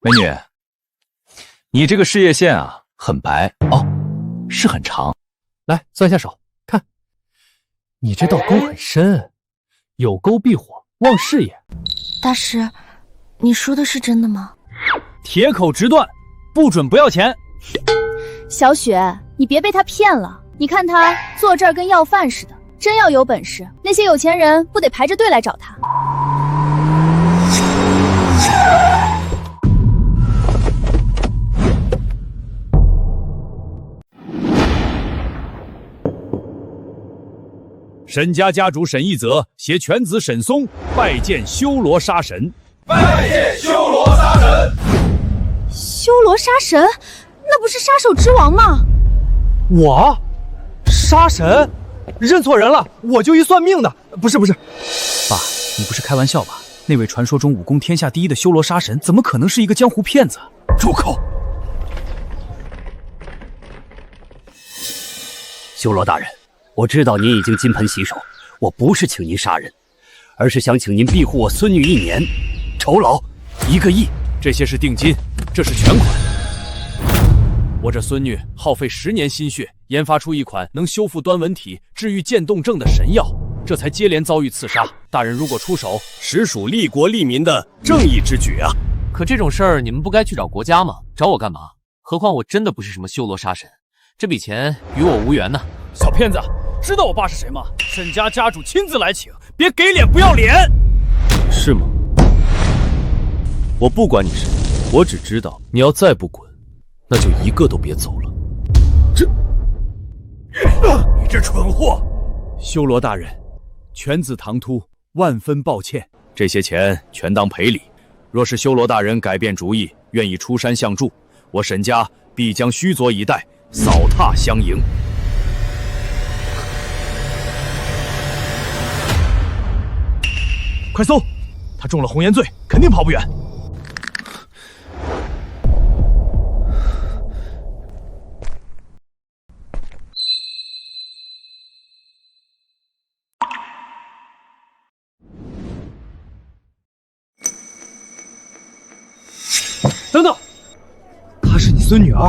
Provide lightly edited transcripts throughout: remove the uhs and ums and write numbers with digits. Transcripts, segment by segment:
美女，你这个事业线啊很白哦，是很长。来，攥下手，看，你这道沟很深，有沟必火，旺事业。大师，你说的是真的吗？铁口直断，不准不要钱。小雪，你别被他骗了。你看他坐这儿跟要饭似的，真要有本事，那些有钱人不得排着队来找他？沈家家主沈一泽携犬子沈松拜见修罗杀神。拜见修罗杀神。修罗杀神，那不是杀手之王吗？我，杀神，认错人了，我就一算命的，不是。爸，你不是开玩笑吧？那位传说中武功天下第一的修罗杀神，怎么可能是一个江湖骗子？住口！修罗大人，我知道您已经金盆洗手，我不是请您杀人，而是想请您庇护我孙女1年，酬劳1个亿。这些是定金，这是全款。我这孙女耗费10年心血，研发出一款能修复端纹体、治愈渐冻症的神药，这才接连遭遇刺杀。大人如果出手，实属利国利民的正义之举啊！可这种事儿你们不该去找国家吗？找我干嘛？何况我真的不是什么修罗杀神，这笔钱与我无缘呢。小骗子，知道我爸是谁吗？沈家家主亲自来请，别给脸不要脸！是吗？我不管你是，我只知道你要再不滚，那就一个都别走了。你这蠢货！修罗大人，犬子唐突，万分抱歉，这些钱全当赔礼。若是修罗大人改变主意，愿意出山相助，我沈家必将须佐以待，扫榻相迎。快搜！他中了红颜罪，肯定跑不远。等等，她是你孙女儿？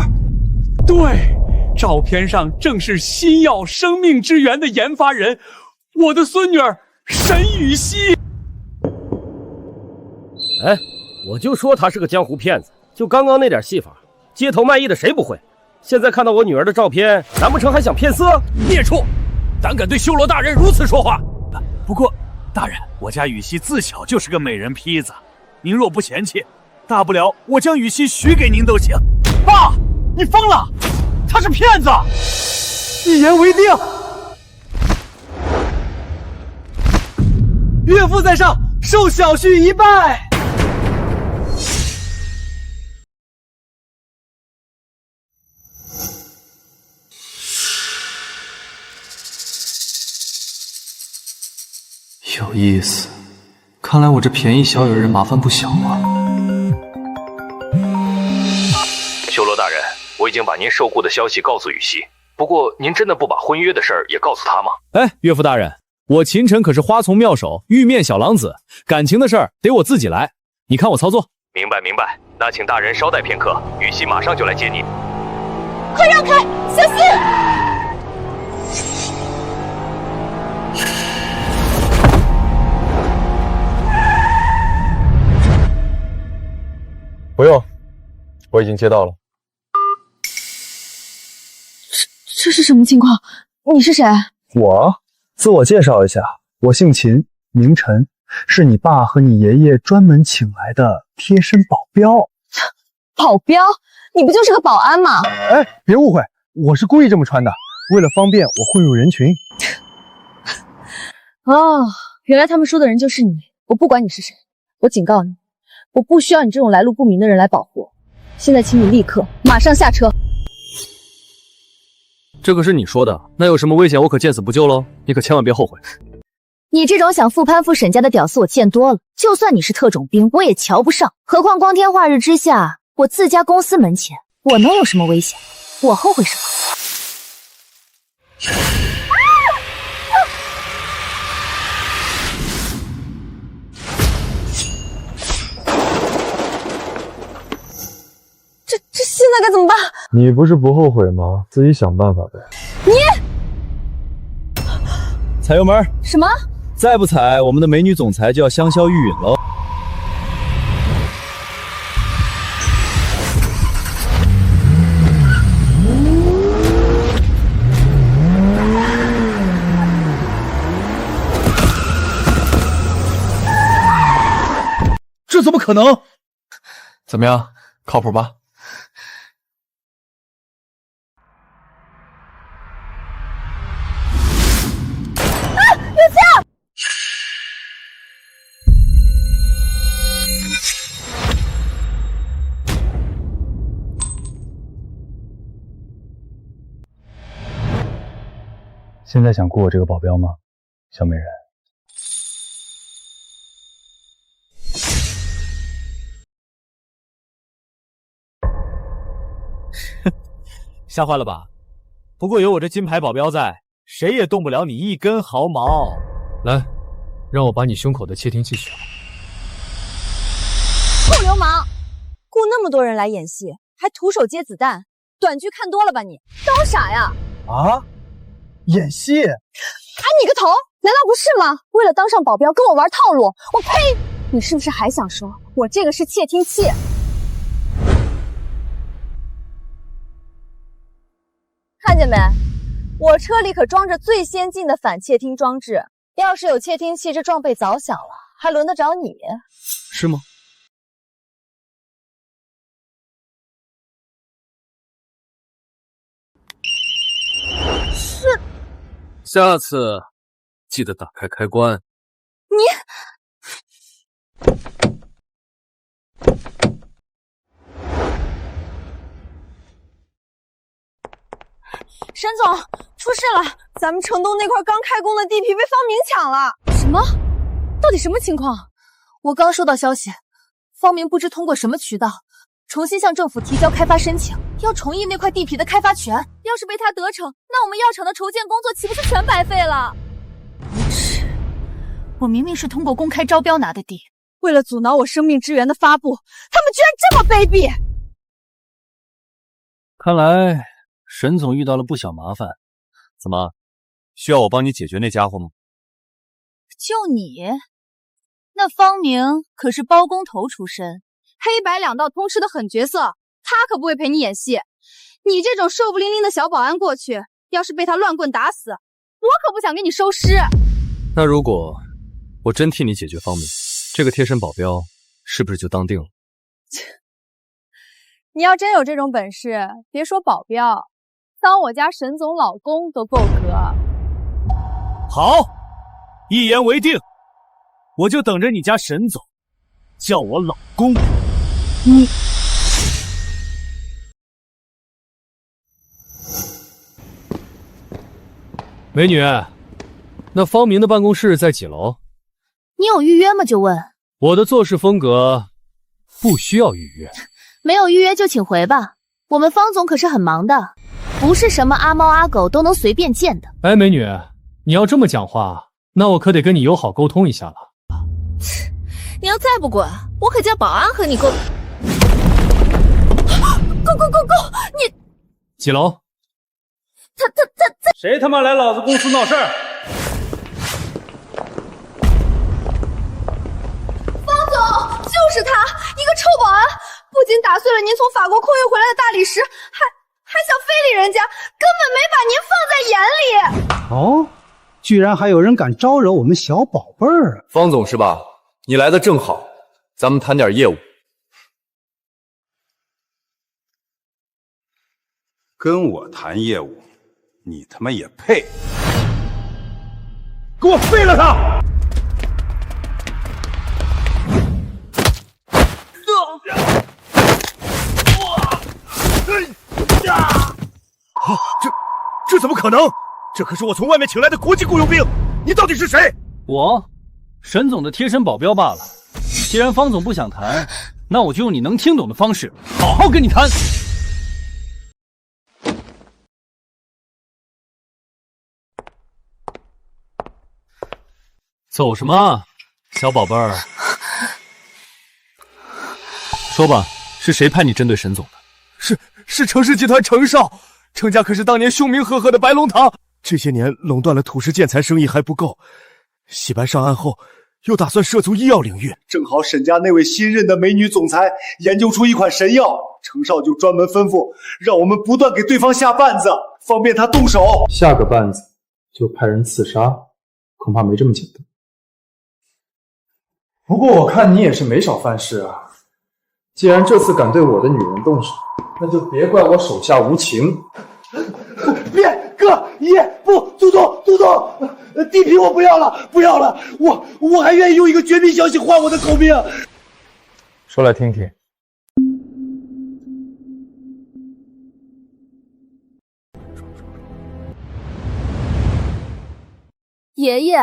对，照片上正是新药生命之源的研发人，我的孙女儿沈雨熙。哎，我就说他是个江湖骗子，就刚刚那点戏法，街头卖艺的谁不会？现在看到我女儿的照片，难不成还想骗色？孽畜，胆敢对修罗大人如此说话！不过，大人，我家雨熙自小就是个美人坯子，您若不嫌弃，大不了我将雨熙许给您都行。爸，你疯了！他是骗子！一言为定。岳父在上，受小婿一拜。有意思，看来我这便宜小友人麻烦不小啊。修罗大人，我已经把您受雇的消息告诉雨熙，不过您真的不把婚约的事儿也告诉他吗？哎，岳父大人，我秦晨可是花丛妙手，玉面小郎子，感情的事儿得我自己来，你看我操作。明白，那请大人稍待片刻，雨熙马上就来接您。快让开，小心！不用，我已经接到了。这是什么情况？你是谁？我自我介绍一下，我姓秦，名晨，是你爸和你爷爷专门请来的贴身保镖。保镖？你不就是个保安吗？哎，别误会，我是故意这么穿的，为了方便我混入人群。哦，原来他们说的人就是你。我不管你是谁，我警告你，我不需要你这种来路不明的人来保护我。现在请你立刻马上下车。这个是你说的，那有什么危险我可见死不救喽？你可千万别后悔。你这种想复攀附沈家的屌丝我见多了，就算你是特种兵，我也瞧不上。何况光天化日之下，我自家公司门前，我能有什么危险？我后悔什么？么办？你不是不后悔吗？自己想办法呗。踩油门！什么？再不踩，我们的美女总裁就要香消玉殒喽。这怎么可能？怎么样，靠谱吧？现在想雇我这个保镖吗，小美人？吓坏了吧？不过有我这金牌保镖在，谁也动不了你一根毫毛。来，让我把你胸口的窃听器取了。臭流氓！雇那么多人来演戏，还徒手接子弹，短剧看多了吧你？当我傻呀？啊？演戏？砍你个头！难道不是吗？为了当上保镖跟我玩套路，我呸！你是不是还想说我这个是窃听器？看见没？我车里可装着最先进的反窃听装置，要是有窃听器，这撞被早响了，还轮得着你？是吗？是。下次记得打开开关。你。沈总，出事了！咱们城东那块刚开工的地皮被方明抢了。什么？到底什么情况？我刚收到消息，方明不知通过什么渠道，重新向政府提交开发申请，要重议那块地皮的开发权。要是被他得逞，那我们药厂的筹建工作岂不是全白费了？无耻！我明明是通过公开招标拿的地，为了阻挠我生命之源的发布，他们居然这么卑鄙！看来沈总遇到了不小麻烦，怎么，需要我帮你解决那家伙吗？就你？那方明可是包工头出身，黑白两道通吃的狠角色，他可不会陪你演戏。你这种瘦不拎拎的小保安过去，要是被他乱棍打死，我可不想给你收尸。那如果我真替你解决方明，这个贴身保镖是不是就当定了？你要真有这种本事，别说保镖，当我家沈总老公都够格。好，一言为定，我就等着你家沈总叫我老公。你美女，那方明的办公室在几楼？你有预约吗？就问。我的做事风格不需要预约。没有预约就请回吧，我们方总可是很忙的，不是什么阿猫阿狗都能随便见的。哎，美女，你要这么讲话，那我可得跟你友好沟通一下了。你要再不滚，我可叫保安和你沟。Go！ 你几楼？他谁他妈来老子公司闹事儿？方总，就是他，一个臭保安，不仅打碎了您从法国空运回来的大理石，还想非礼人家，根本没把您放在眼里。哦，居然还有人敢招惹我们小宝贝儿啊！方总是吧？你来的正好，咱们谈点业务。跟我谈业务，你他妈也配？给我废了他！这怎么可能？这可是我从外面请来的国际雇佣兵，你到底是谁？我，沈总的贴身保镖罢了。既然方总不想谈，那我就用你能听懂的方式，好好跟你谈。走什么，小宝贝儿？说吧，是谁派你针对沈总的？是程氏集团程少。程家可是当年凶名赫赫的白龙堂，这些年垄断了土石建材生意还不够，洗白上岸后又打算涉足医药领域。正好沈家那位新任的美女总裁研究出一款神药，程少就专门吩咐让我们不断给对方下绊子，方便他动手。下个绊子就派人刺杀，恐怕没这么简单。不过我看你也是没少犯事啊，既然这次敢对我的女人动手，那就别怪我手下无情。别，哥爷不，杜总，地皮我不要了，我还愿意用一个绝密消息换我的狗命。说来听听。爷爷，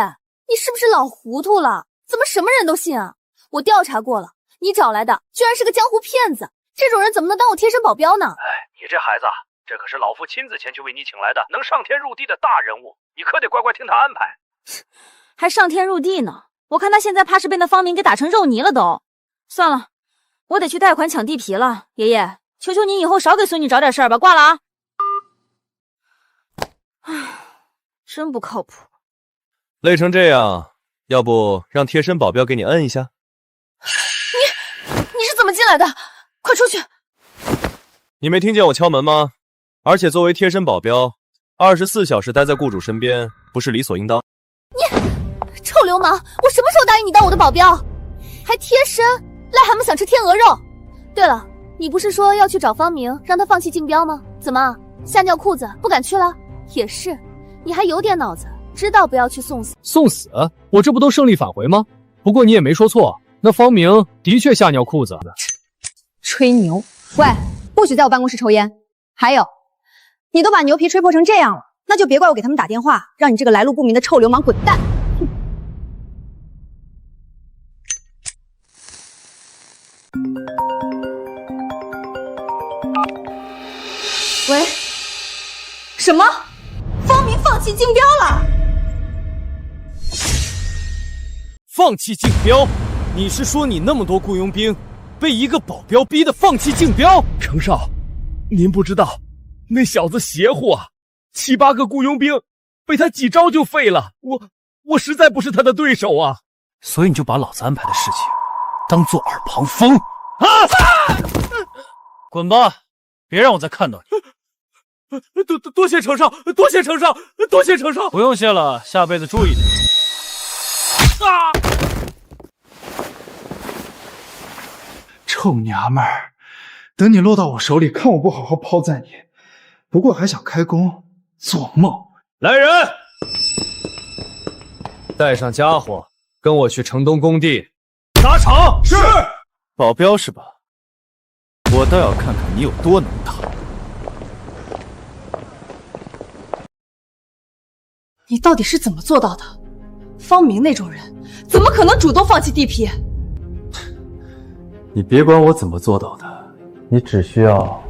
你是不是老糊涂了？怎么什么人都信啊？我调查过了，你找来的居然是个江湖骗子，这种人怎么能当我贴身保镖呢？你这孩子，这可是老夫亲自前去为你请来的能上天入地的大人物，你可得乖乖听他安排。还上天入地呢？我看他现在怕是被那方明给打成肉泥了都。算了，我得去贷款抢地皮了。爷爷，求求您以后少给孙女找点事儿吧，挂了啊。唉，真不靠谱。累成这样，要不让贴身保镖给你摁一下？你是怎么进来的？快出去！你没听见我敲门吗？而且作为贴身保镖，24小时待在雇主身边，不是理所应当？你臭流氓！我什么时候答应你当我的保镖？还贴身？癞蛤蟆想吃天鹅肉？对了，你不是说要去找方明，让他放弃竞标吗？怎么吓尿裤子不敢去了？也是，你还有点脑子，知道不要去送死。送死？我这不都胜利返回吗？不过你也没说错，那方明的确吓尿裤子。吹牛！喂，不许在我办公室抽烟。还有，你都把牛皮吹破成这样了，那就别怪我给他们打电话，让你这个来路不明的臭流氓滚蛋！喂，什么？方明放弃竞标了？放弃竞标？你是说你那么多雇佣兵，被一个保镖逼得放弃竞标？程少，您不知道，那小子邪乎啊！7、8个雇佣兵被他几招就废了，我实在不是他的对手啊！所以你就把老子安排的事情当做耳旁风啊！滚吧，别让我再看到你！多谢程少，多谢程少，多谢程少！不用谢了，下辈子注意点。啊！臭娘们儿，等你落到我手里，看我不好好抛在你！不过还想开工，做梦！来人，带上家伙，跟我去城东工地砸场。是。保镖是吧？我倒要看看你有多能打。你到底是怎么做到的？方明那种人怎么可能主动放弃地皮？你别管我怎么做到的，你只需要……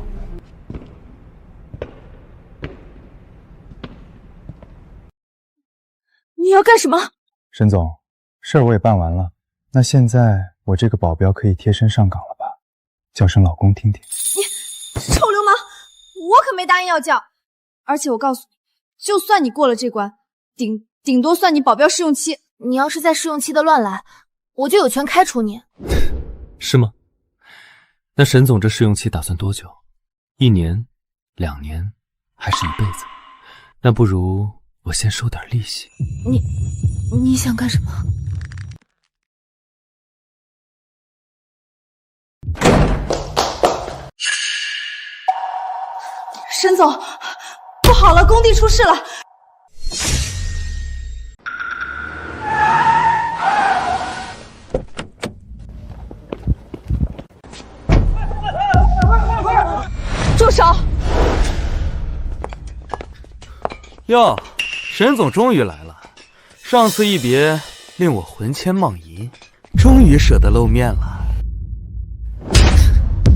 你要干什么？沈总，事儿我也办完了，那现在我这个保镖可以贴身上岗了吧？叫声老公听听。你臭流氓，我可没答应要叫。而且我告诉你，就算你过了这关，顶多算你保镖试用期。你要是在试用期的乱来，我就有权开除你。是吗？那沈总这试用期打算多久？1年、2年，还是一辈子？那不如我先收点利息。你想干什么？沈总，不好了，工地出事了！住手！哟，沈总终于来了。上次一别，令我魂牵梦萦，终于舍得露面了。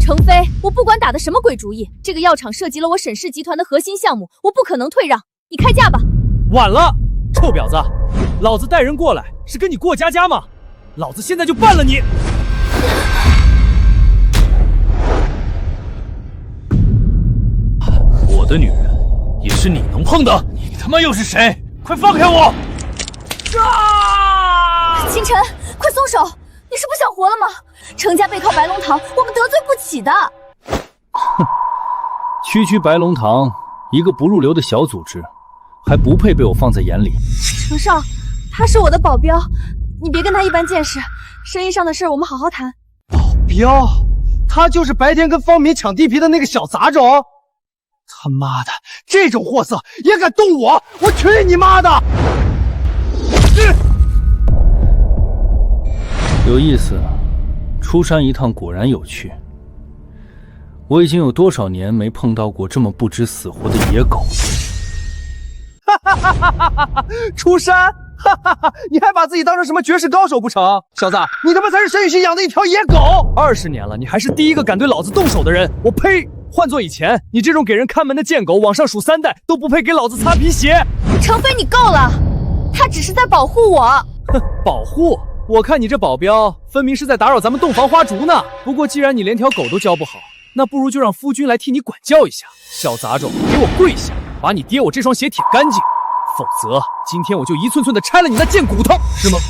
程飞，我不管打的什么鬼主意，这个药厂涉及了我沈氏集团的核心项目，我不可能退让。你开价吧。晚了，臭婊子！老子带人过来是跟你过家家吗？老子现在就办了你！的女人，也是你能碰的。你他妈又是谁？快放开我！秦晨，快松手！你是不想活了吗？程家背靠白龙堂，我们得罪不起的。哼，区白龙堂一个不入流的小组织，还不配被我放在眼里。程少，他是我的保镖，你别跟他一般见识。生意上的事我们好好谈。保镖？他就是白天跟方明抢地皮的那个小杂种。他妈的，这种货色也敢动我！我去你妈的！有意思，出山一趟果然有趣。我已经有多少年没碰到过这么不知死活的野狗？出山？你还把自己当成什么绝世高手不成？小子，你他妈才是沈雨欣养的一条野狗！20年了，你还是第一个敢对老子动手的人！我呸！换做以前，你这种给人看门的贱狗，往上数3代都不配给老子擦皮鞋。程飞，你够了！他只是在保护我。哼，保护？我看你这保镖分明是在打扰咱们洞房花烛呢。不过既然你连条狗都教不好，那不如就让夫君来替你管教一下。小杂种，给我跪下，把你爹我这双鞋舔干净，否则今天我就一寸寸的拆了你那贱骨头，是吗？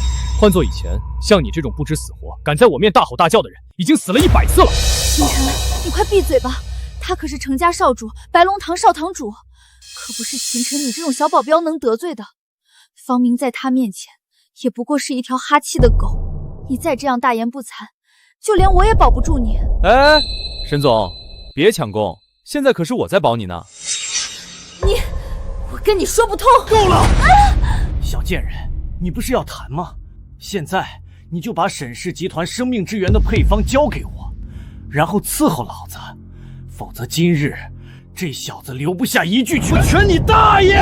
换做以前，像你这种不知死活、敢在我面大吼大叫的人，已经死了100次了。秦晨，你快闭嘴吧！他可是程家少主，白龙堂少堂主，可不是秦晨你这种小保镖能得罪的。方明在他面前也不过是一条哈气的狗，你再这样大言不惭，就连我也保不住你。哎，沈总，别抢功，现在可是我在保你呢。我跟你说不通。够了！小贱人，你不是要谈吗？现在你就把沈氏集团生命之源的配方交给我，然后伺候老子，否则今日这小子留不下一句拳。我拳你大爷！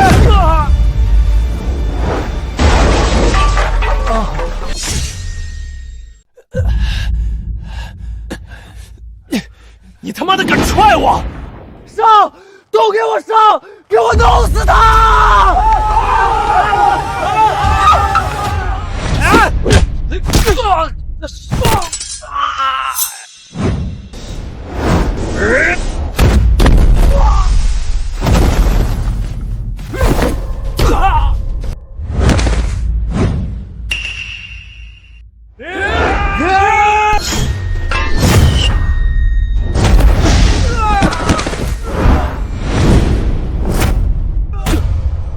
你他妈的敢踹我！上！都给我上！给我弄死他！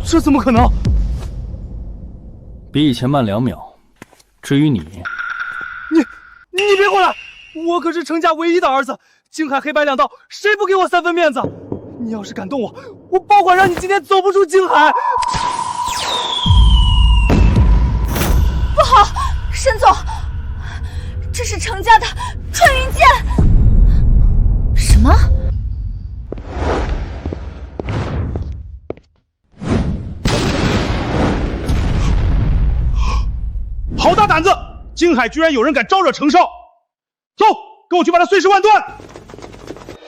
这怎么可能？比以前慢2秒。至于你，你别过来！我可是程家唯一的儿子，京海黑白2道，谁不给我3分面子？你要是敢动我，我保管让你今天走不出京海！不好，沈总，这是程家的穿云箭。什么？好大胆子！京海居然有人敢招惹程少！走，跟我去把他碎尸万段！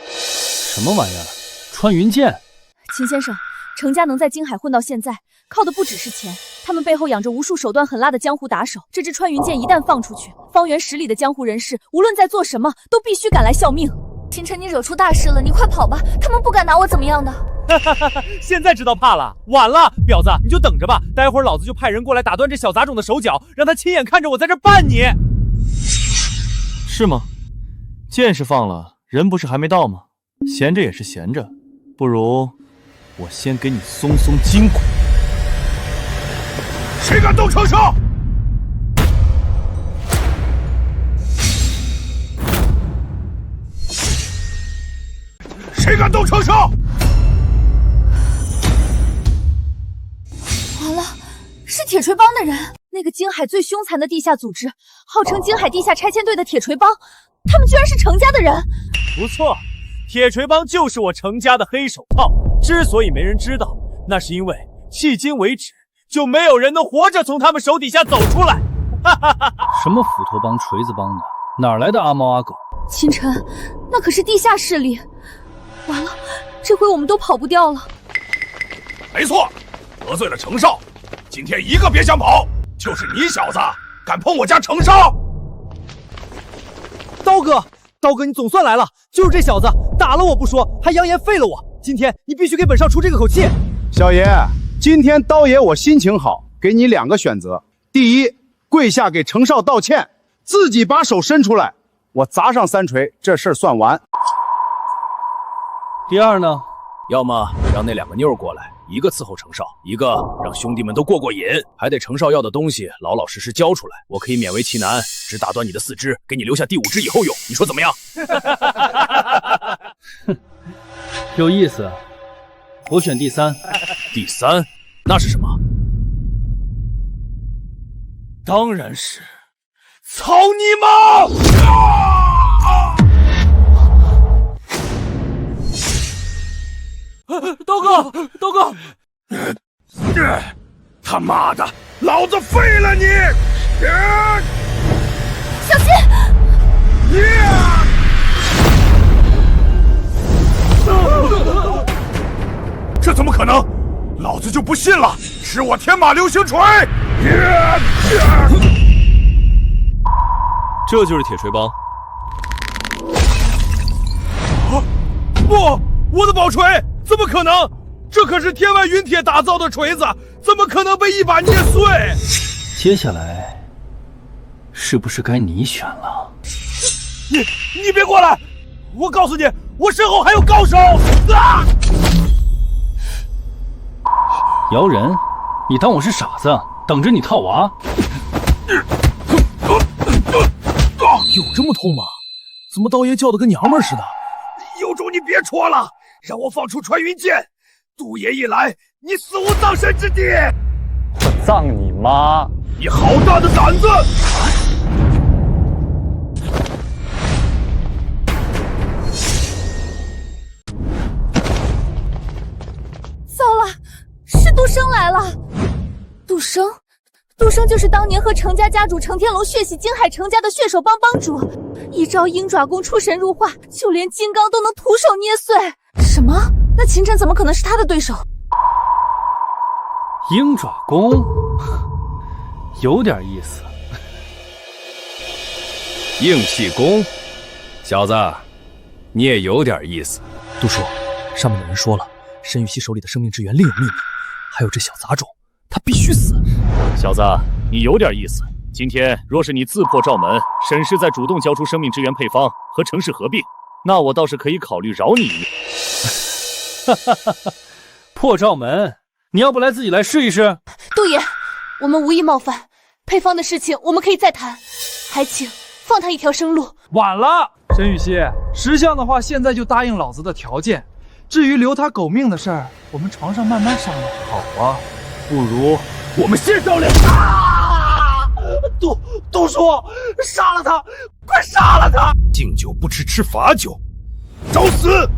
什么玩意儿？穿云箭？秦先生，程家能在京海混到现在，靠的不只是钱，他们背后养着无数手段狠辣的江湖打手。这支穿云箭一旦放出去，方圆10里的江湖人士，无论在做什么，都必须赶来效命。秦晨，你惹出大事了，你快跑吧，他们不敢拿我怎么样的。现在知道怕了，晚了，婊子，你就等着吧，待会儿老子就派人过来打断这小杂种的手脚，让他亲眼看着我在这办你。是吗？剑是放了，人不是还没到吗？闲着也是闲着，不如我先给你松松筋骨。谁敢动程少？谁敢动程少？完了，是铁锤帮的人，那个京海最凶残的地下组织，号称京海地下拆迁队的铁锤帮，他们居然是程家的人。不错，铁锤帮就是我程家的黑手套。之所以没人知道，那是因为迄今为止就没有人能活着从他们手底下走出来。什么斧头帮、锤子帮的，哪来的阿猫阿狗？秦晨，那可是地下势力。完了，这回我们都跑不掉了。没错，得罪了程少，今天一个别想跑，就是你小子敢碰我家程少！刀哥，你总算来了！就是这小子打了我不说，还扬言废了我，今天你必须给本少出这个口气。小爷，今天刀爷我心情好，给你2个选择：第一，跪下给程少道歉，自己把手伸出来，我砸上3锤，这事儿算完。第二呢？要么让那2个妞过来，一个伺候程少，一个让兄弟们都过瘾，还得程少要的东西老老实实交出来。我可以勉为其难，只打断你的4肢，给你留下第5只以后用，你说怎么样？有意思，我选第3。第3？那是什么？当然是操你妈！刀哥，刀哥！他妈的，老子废了你！小心！这怎么可能？老子就不信了！吃我天马流星锤！这就是铁锤帮。不，我的宝锤！怎么可能？这可是天外云铁打造的锤子，怎么可能被一把捏碎？接下来，是不是该你选了？你别过来！我告诉你，我身后还有高手！啊！姚人，你当我是傻子，等着你套娃？有这么痛吗？怎么刀爷叫的跟娘们似的？有种你别戳了，让我放出穿云箭，杜爷一来，你死无葬身之地！我葬你妈！你好大的胆子！糟了，是杜生来了。杜生，杜生就是当年和程家家主程天龙血洗金海程家的血手帮帮主，一招鹰爪功出神入化，就连金刚都能徒手捏碎。什么？那秦晨怎么可能是他的对手？鹰爪功，有点意思。硬气功，小子，你也有点意思。杜叔，上面的人说了，申玉溪手里的生命之源另有秘密，还有这小杂种，他必须死。小子，你有点意思。今天若是你自破罩门，沈氏再主动交出生命之源配方和程氏合并，那我倒是可以考虑饶你一命。破罩门，你要不来自己来试一试？杜爷，我们无意冒犯，配方的事情我们可以再谈，还请放他一条生路。晚了，申玉溪，识相的话，现在就答应老子的条件。至于留他狗命的事儿，我们床上慢慢商量。好啊，不如我们先商量。杜叔，杀了他！快杀了他！敬酒不吃吃罚酒，找死！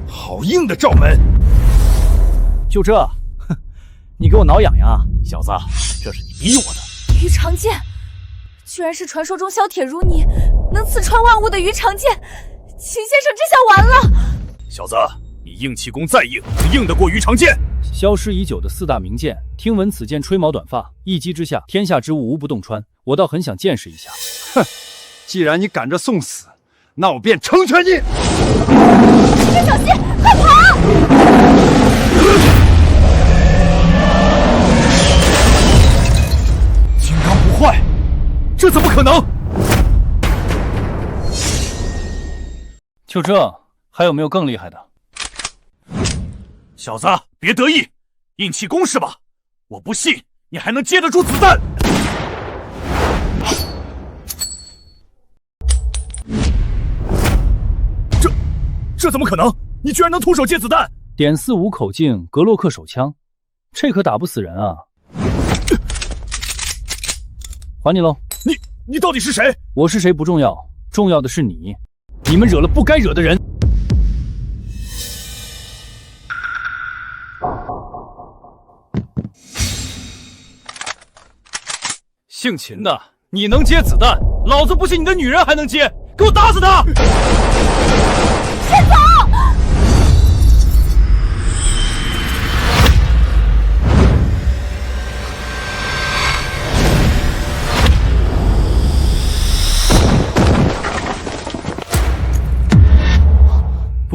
好硬的罩门！就这，哼，你给我挠痒痒啊，小子，这是你逼我的。鱼肠剑，居然是传说中削铁如泥，能刺穿万物的鱼肠剑，秦先生这下完了。小子，你硬气功再硬，硬得过鱼肠剑？消失已久的4大名剑，听闻此剑吹毛短发，一击之下，天下之物无不洞穿。我倒很想见识一下。哼，既然你赶着送死，那我便成全你。小心，快跑！金刚不坏，这怎么可能？就这，还有没有更厉害的？小子，别得意，硬气功是吧？我不信你还能接得住子弹。这怎么可能？你居然能徒手接子弹！点45口径格洛克手枪，这可打不死人啊！还你喽！你到底是谁？我是谁不重要，重要的是你。你们惹了不该惹的人。姓秦的，你能接子弹，老子不信你的女人还能接，给我打死他！先走！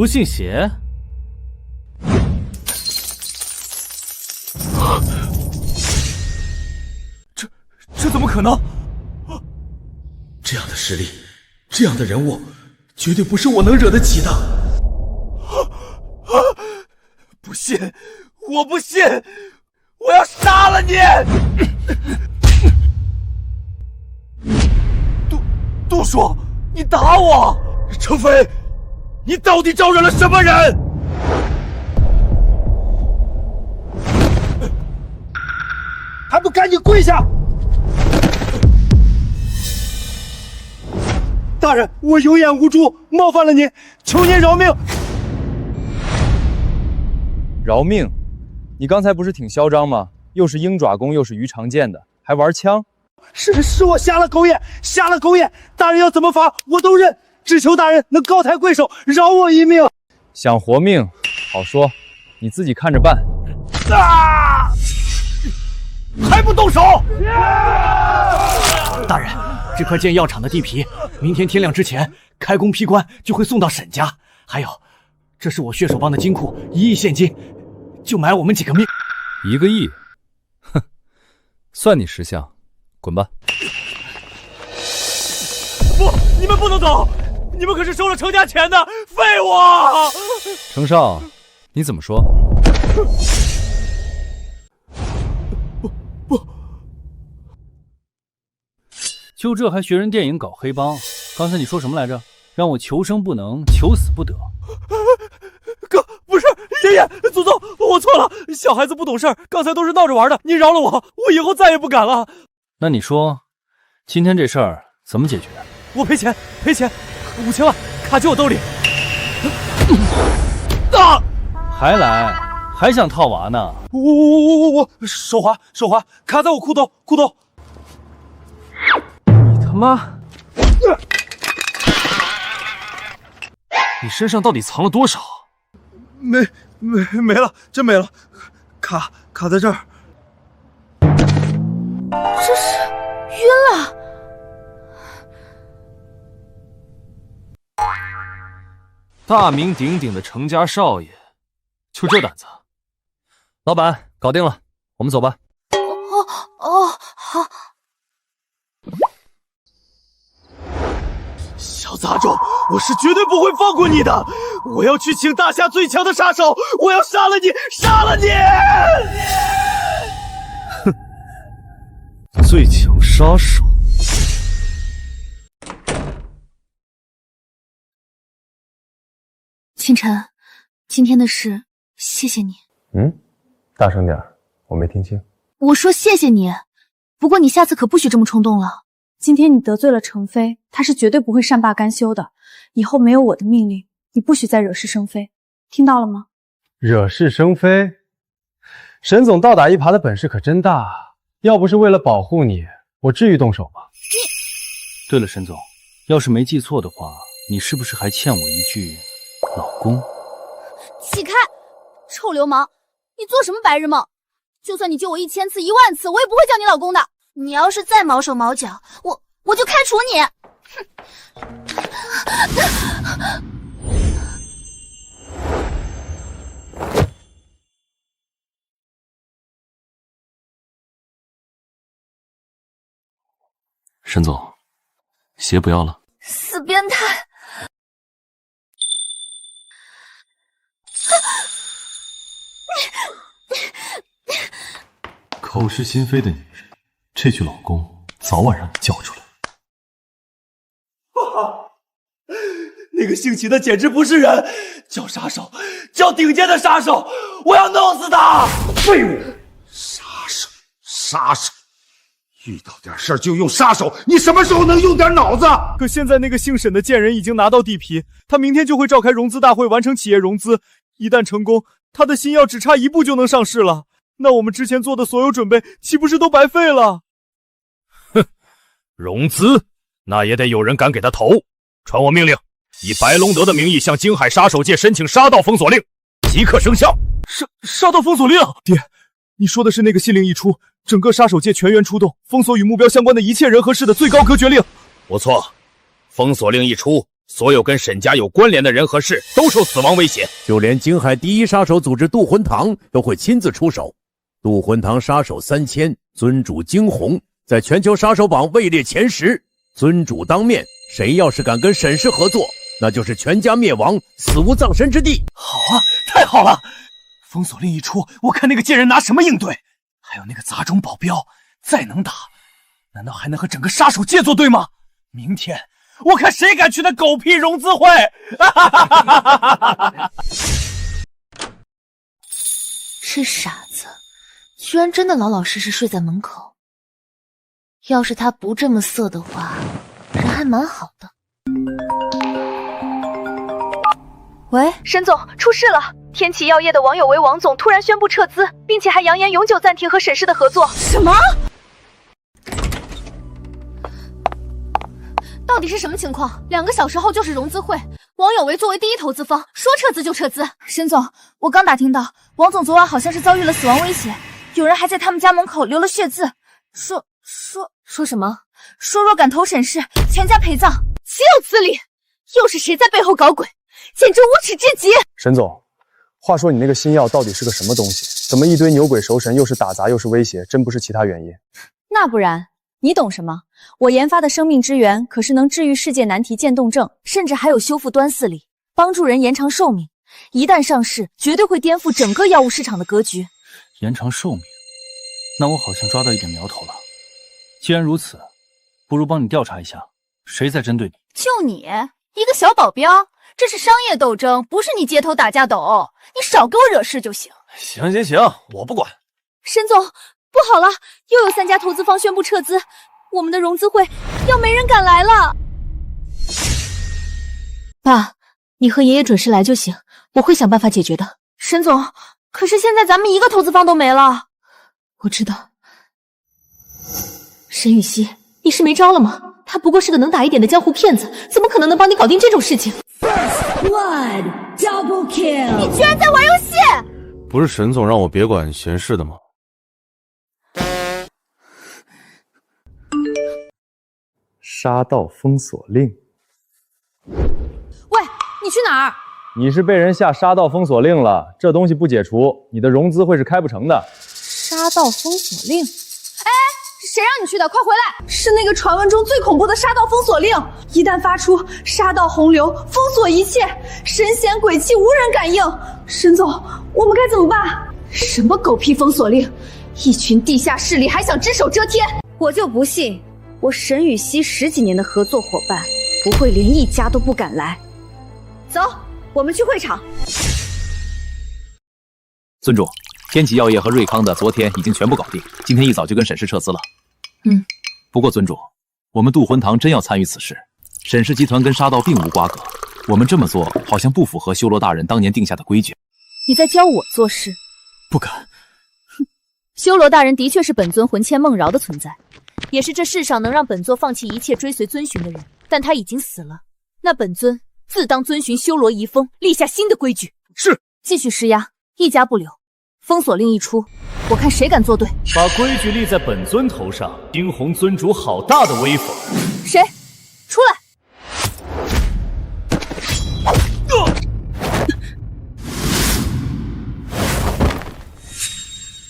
不信邪？这怎么可能？这样的实力，这样的人物，绝对不是我能惹得起的。不信，我不信，我要杀了你！杜叔，你打我！程飞，你到底招惹了什么人？还不赶紧跪下！大人，我有眼无珠，冒犯了您，求您饶命！饶命？你刚才不是挺嚣张吗？又是鹰爪功，又是鱼肠剑的，还玩枪？是我瞎了狗眼，瞎了狗眼！大人要怎么罚我都认，只求大人能高抬贵手，饶我一命。想活命，好说，你自己看着办。啊！还不动手！大人，这块建药厂的地皮，明天天亮之前开工批关就会送到沈家。还有，这是我血手帮的金库，1亿现金，就买我们几个命。1个亿？哼，算你识相，滚吧！不，你们不能走！你们可是收了程家钱的废物！程少，你怎么说？不，就这还学人电影搞黑帮？刚才你说什么来着？让我求生不能，求死不得。哥，不是爷爷，祖宗，我错了，小孩子不懂事儿，刚才都是闹着玩的，你饶了我，我以后再也不敢了。那你说，今天这事儿怎么解决？我赔钱，5000万卡进我兜里。还来，还想套娃呢？我手滑，卡在我裤兜。你他妈！你身上到底藏了多少？没了，真没了，卡在这儿。这是晕了。大名鼎鼎的程家少爷，就这胆子？老板，搞定了，我们走吧。好。小杂种，我是绝对不会放过你的！我要去请大夏最强的杀手，我要杀了你！哼，最强杀手。清晨，今天的事，谢谢你。大声点，我没听清。我说谢谢你，不过你下次可不许这么冲动了。今天你得罪了程飞，他是绝对不会善罢甘休的。以后没有我的命令，你不许再惹是生非，听到了吗？惹是生非？沈总倒打一耙的本事可真大，要不是为了保护你，我至于动手吗？对了，沈总，要是没记错的话，你是不是还欠我一句老公？起开！臭流氓，你做什么白日梦？就算你救我1000次、10000次，我也不会叫你老公的。你要是再毛手毛脚，我就开除你！沈总，鞋不要了。死变态！口是心非的女人，这句老公早晚让你叫出来。那个姓秦的简直不是人，叫杀手，叫顶尖的杀手，我要弄死他！废物！杀手，遇到点事儿就用杀手，你什么时候能用点脑子？可现在那个姓沈的贱人已经拿到地皮，他明天就会召开融资大会，完成企业融资。一旦成功，他的新药只差1步就能上市了。那我们之前做的所有准备，岂不是都白费了？哼，融资那也得有人敢给他投。传我命令，以白龙德的名义向京海杀手界申请杀盗封锁令，即刻生效。杀盗封锁令？爹，你说的是那个信令一出，整个杀手界全员出动，封锁与目标相关的一切人和事的最高隔绝令？不错，封锁令一出，所有跟沈家有关联的人和事都受死亡威胁，就连京海第一杀手组织渡魂堂都会亲自出手。渡魂堂杀手3000，尊主惊鸿，在全球杀手榜位列前10。尊主当面，谁要是敢跟沈氏合作，那就是全家灭亡，死无葬身之地。好啊，太好了！封锁令一出，我看那个贱人拿什么应对？还有那个杂种保镖，再能打，难道还能和整个杀手界作对吗？明天我看谁敢去那狗屁融资会！这傻子，居然真的老老实实睡在门口。要是他不这么色的话，人还蛮好的。喂，沈总，出事了！天启药业的王有为王总突然宣布撤资，并且还扬言永久暂停和沈氏的合作。什么？到底是什么情况？2个小时后就是融资会，王有为作为第一投资方，说撤资就撤资。沈总，我刚打听到，王总昨晚好像是遭遇了死亡威胁，有人还在他们家门口留了血字，说什么？说若敢投沈氏，全家陪葬。岂有此理！又是谁在背后搞鬼？简直无耻至极！沈总，话说你那个新药到底是个什么东西？怎么一堆牛鬼蛇神，又是打砸又是威胁？真不是其他原因。那不然，你懂什么？我研发的生命之源可是能治愈世界难题渐冻症，甚至还有修复端四力，帮助人延长寿命。一旦上市，绝对会颠覆整个药物市场的格局。延长寿命，那我好像抓到一点苗头了。既然如此，不如帮你调查一下，谁在针对你？就你一个小保镖，这是商业斗争，不是你街头打架斗，你少给我惹事就行。行，我不管。沈总，不好了，又有3家投资方宣布撤资，我们的融资会要没人敢来了。爸，你和爷爷准时来就行，我会想办法解决的。沈总，可是现在咱们一个投资方都没了。我知道。沈雨熙，你是没招了吗？他不过是个能打一点的江湖骗子，怎么可能能帮你搞定这种事情？ First blood, double kill！ 你居然在玩游戏！不是沈总让我别管闲事的吗？杀盗封锁令。喂，你去哪儿？你是被人下杀盗封锁令了，这东西不解除，你的融资会是开不成的。杀盗封锁令？谁让你去的？快回来！是那个传闻中最恐怖的杀盗封锁令，一旦发出，杀盗洪流，封锁一切，神仙鬼气无人敢应。沈总，我们该怎么办？什么狗屁封锁令？一群地下势力还想只手遮天？我就不信，我沈雨熙10几年的合作伙伴，不会连1家都不敢来。走，我们去会场。尊主，天启药业和瑞康的昨天已经全部搞定，今天一早就跟沈氏撤资了。不过尊主，我们渡魂堂真要参与此事，沈氏集团跟杀盗并无瓜葛，我们这么做好像不符合修罗大人当年定下的规矩。你在教我做事？不敢。修罗大人的确是本尊魂牵梦绕的存在，也是这世上能让本座放弃一切追随遵循的人，但他已经死了，那本尊自当遵循修罗遗风，立下新的规矩。是，继续施压，1家不留。封锁令一出，我看谁敢作对。把规矩立在本尊头上，惊鸿尊主好大的威风！谁？出来！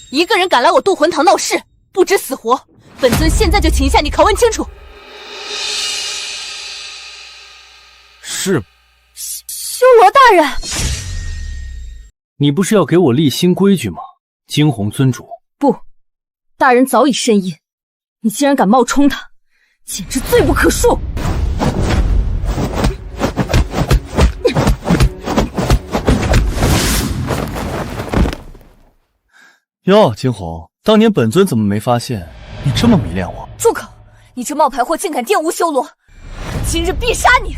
一个人敢来我渡魂堂闹事，不知死活！本尊现在就请下你拷问清楚。是。修罗大人。你不是要给我立新规矩吗？惊鸿尊主。不，大人早已深印，你竟然敢冒充他，简直罪不可恕！哟，惊鸿，当年本尊怎么没发现你这么迷恋我？住口！你这冒牌货竟敢玷污修罗，今日必杀你！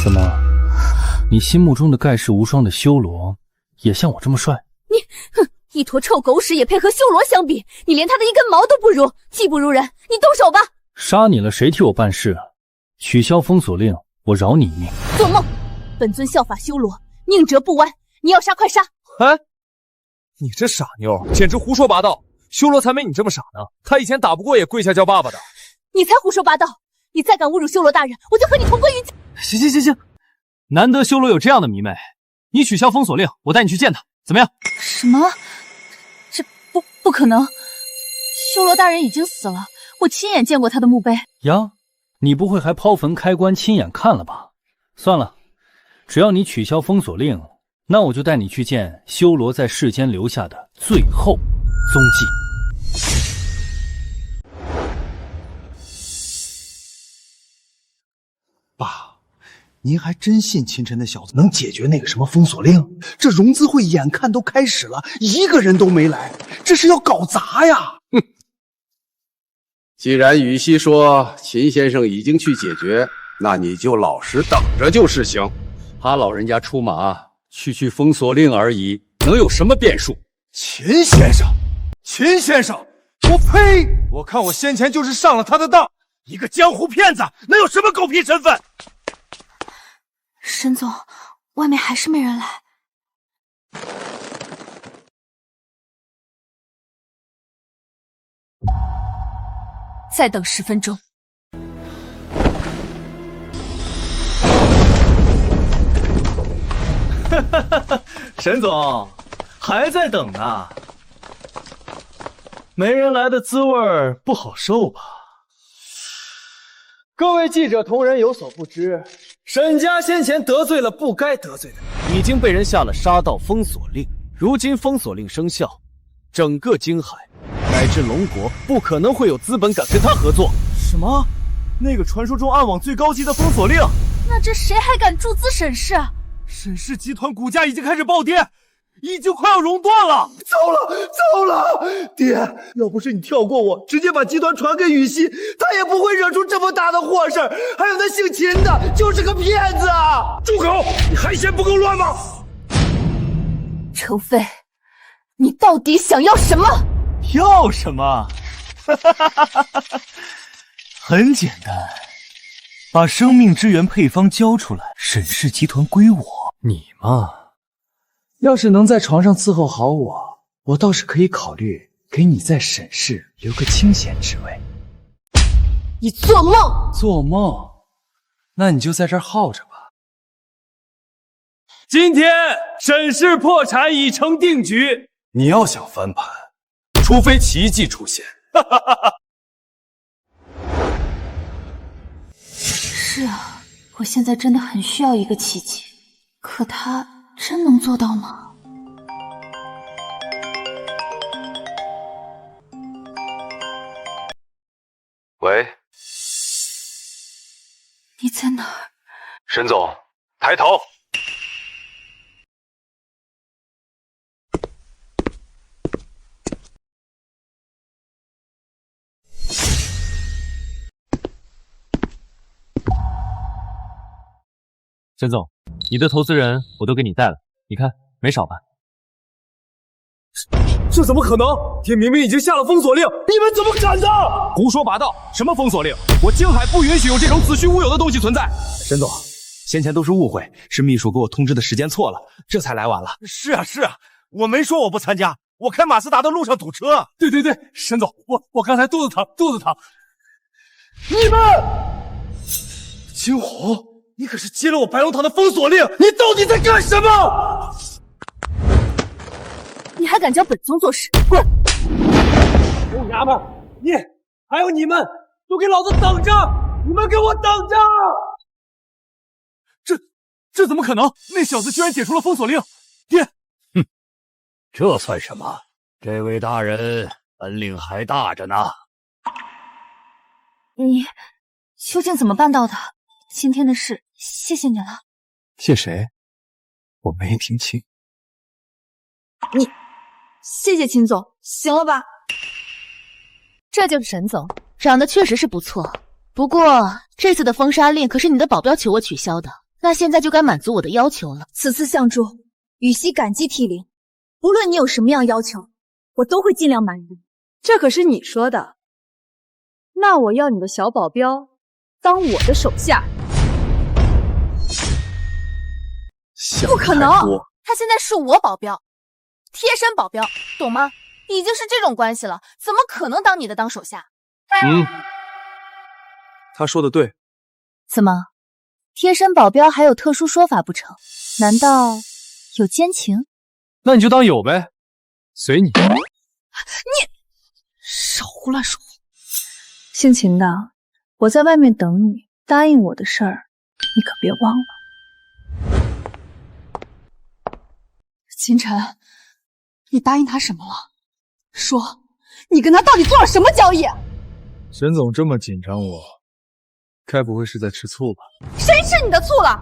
怎么，你心目中的盖世无双的修罗，也像我这么帅？一坨臭狗屎也配和修罗相比？你连他的一根毛都不如，技不如人！你动手吧！杀你了，谁替我办事？取消封锁令，我饶你一命。做梦！本尊效法修罗，宁折不弯。你要杀快杀！哎，你这傻妞，简直胡说八道！修罗才没你这么傻呢，他以前打不过也跪下叫爸爸的。你才胡说八道！你再敢侮辱修罗大人，我就和你同归于尽！行，难得修罗有这样的迷妹，你取消封锁令，我带你去见他，怎么样？什么？这不可能！修罗大人已经死了，我亲眼见过他的墓碑。呀，你不会还抛坟开棺亲眼看了吧？算了，只要你取消封锁令，那我就带你去见修罗在世间留下的最后踪迹。爸，您还真信秦晨那小子能解决那个什么封锁令？这融资会眼看都开始了，一个人都没来，这是要搞砸呀！哼，既然羽西说秦先生已经去解决，那你就老实等着就是行。他老人家出马去封锁令而已，能有什么变数？秦先生，我呸！我看我先前就是上了他的当。一个江湖骗子能有什么狗屁身份？沈总，外面还是没人来。再等10分钟。沈总，还在等呢。没人来的滋味不好受吧？各位记者同仁有所不知，沈家先前得罪了不该得罪的人，已经被人下了杀盗封锁令。如今封锁令生效，整个京海乃至龙国不可能会有资本敢跟他合作。什么？那个传说中暗网最高级的封锁令？那这谁还敢注资沈氏？沈氏集团股价已经开始暴跌，已经快要熔断了！糟了！爹，要不是你跳过我，直接把集团传给羽西，他也不会惹出这么大的祸事。还有那姓秦的，就是个骗子啊！住口！你还嫌不够乱吗？程飞，你到底想要什么？要什么？很简单，把生命之源配方交出来，沈氏集团归我。你嘛，要是能在床上伺候好我，我倒是可以考虑给你在沈氏留个清闲之位。你做梦！做梦？那你就在这儿耗着吧。今天沈氏破产已成定局，你要想翻盘，除非奇迹出现。是啊，我现在真的很需要一个奇迹，可他真能做到吗？喂，你在哪儿？沈总，抬头。沈总，你的投资人我都给你带了，你看没少吧？这怎么可能？爹明明已经下了封锁令，你们怎么敢的？胡说八道！什么封锁令？我京海不允许有这种子虚乌有的东西存在。沈总，先前都是误会，是秘书给我通知的时间错了，这才来晚了。是啊，我没说我不参加，我开马自达的路上堵车。对，沈总，我刚才肚子疼。你们，金红。你可是接了我白龙堂的封锁令，你到底在干什么？你还敢教本宗做事？滚！臭娘们，你还有你们都给老子等着！你们给我等着！这怎么可能？那小子居然解除了封锁令！爹，哼，这算什么？这位大人本领还大着呢。你究竟怎么办到的？今天的事，谢谢你了。谢谁？我没听清。你，谢谢秦总，行了吧？这就是沈总，长得确实是不错。不过这次的封杀令可是你的保镖求我取消的，那现在就该满足我的要求了。此次相助，羽西感激涕零。无论你有什么样要求，我都会尽量满意。这可是你说的。那我要你的小保镖当我的手下。不可能，他现在是我保镖，贴身保镖，懂吗？已经是这种关系了，怎么可能当你的当手下？他说的对。怎么，贴身保镖还有特殊说法不成？难道有奸情？那你就当有呗，随你。你少胡乱说话！姓秦的，我在外面等你，答应我的事儿，你可别忘了。秦晨，你答应他什么了？说，你跟他到底做了什么交易？沈总这么紧张我，该不会是在吃醋吧？谁吃你的醋了？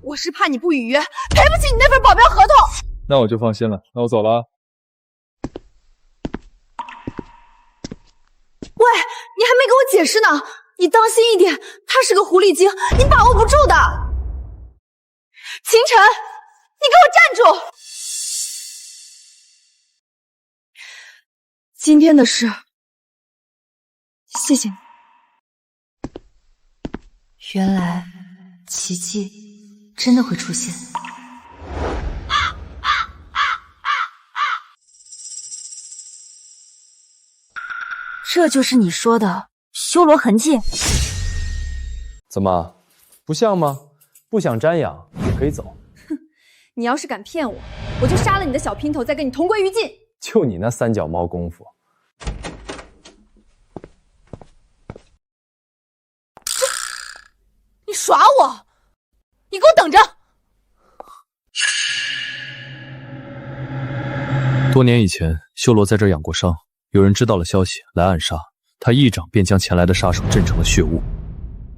我是怕你不履约，赔不起你那份保镖合同。那我就放心了，那我走了啊。喂，你还没给我解释呢，你当心一点，他是个狐狸精，你把握不住的。秦晨，你给我站住！今天的事，谢谢你。原来奇迹真的会出现。这就是你说的修罗痕迹？怎么，不像吗？不想瞻仰可以走。你要是敢骗我，我就杀了你的小姘头，再跟你同归于尽。就你那三脚猫功夫！你耍我！你给我等着！多年以前，修罗在这儿养过伤，有人知道了消息，来暗杀他，一掌便将前来的杀手震成了血雾。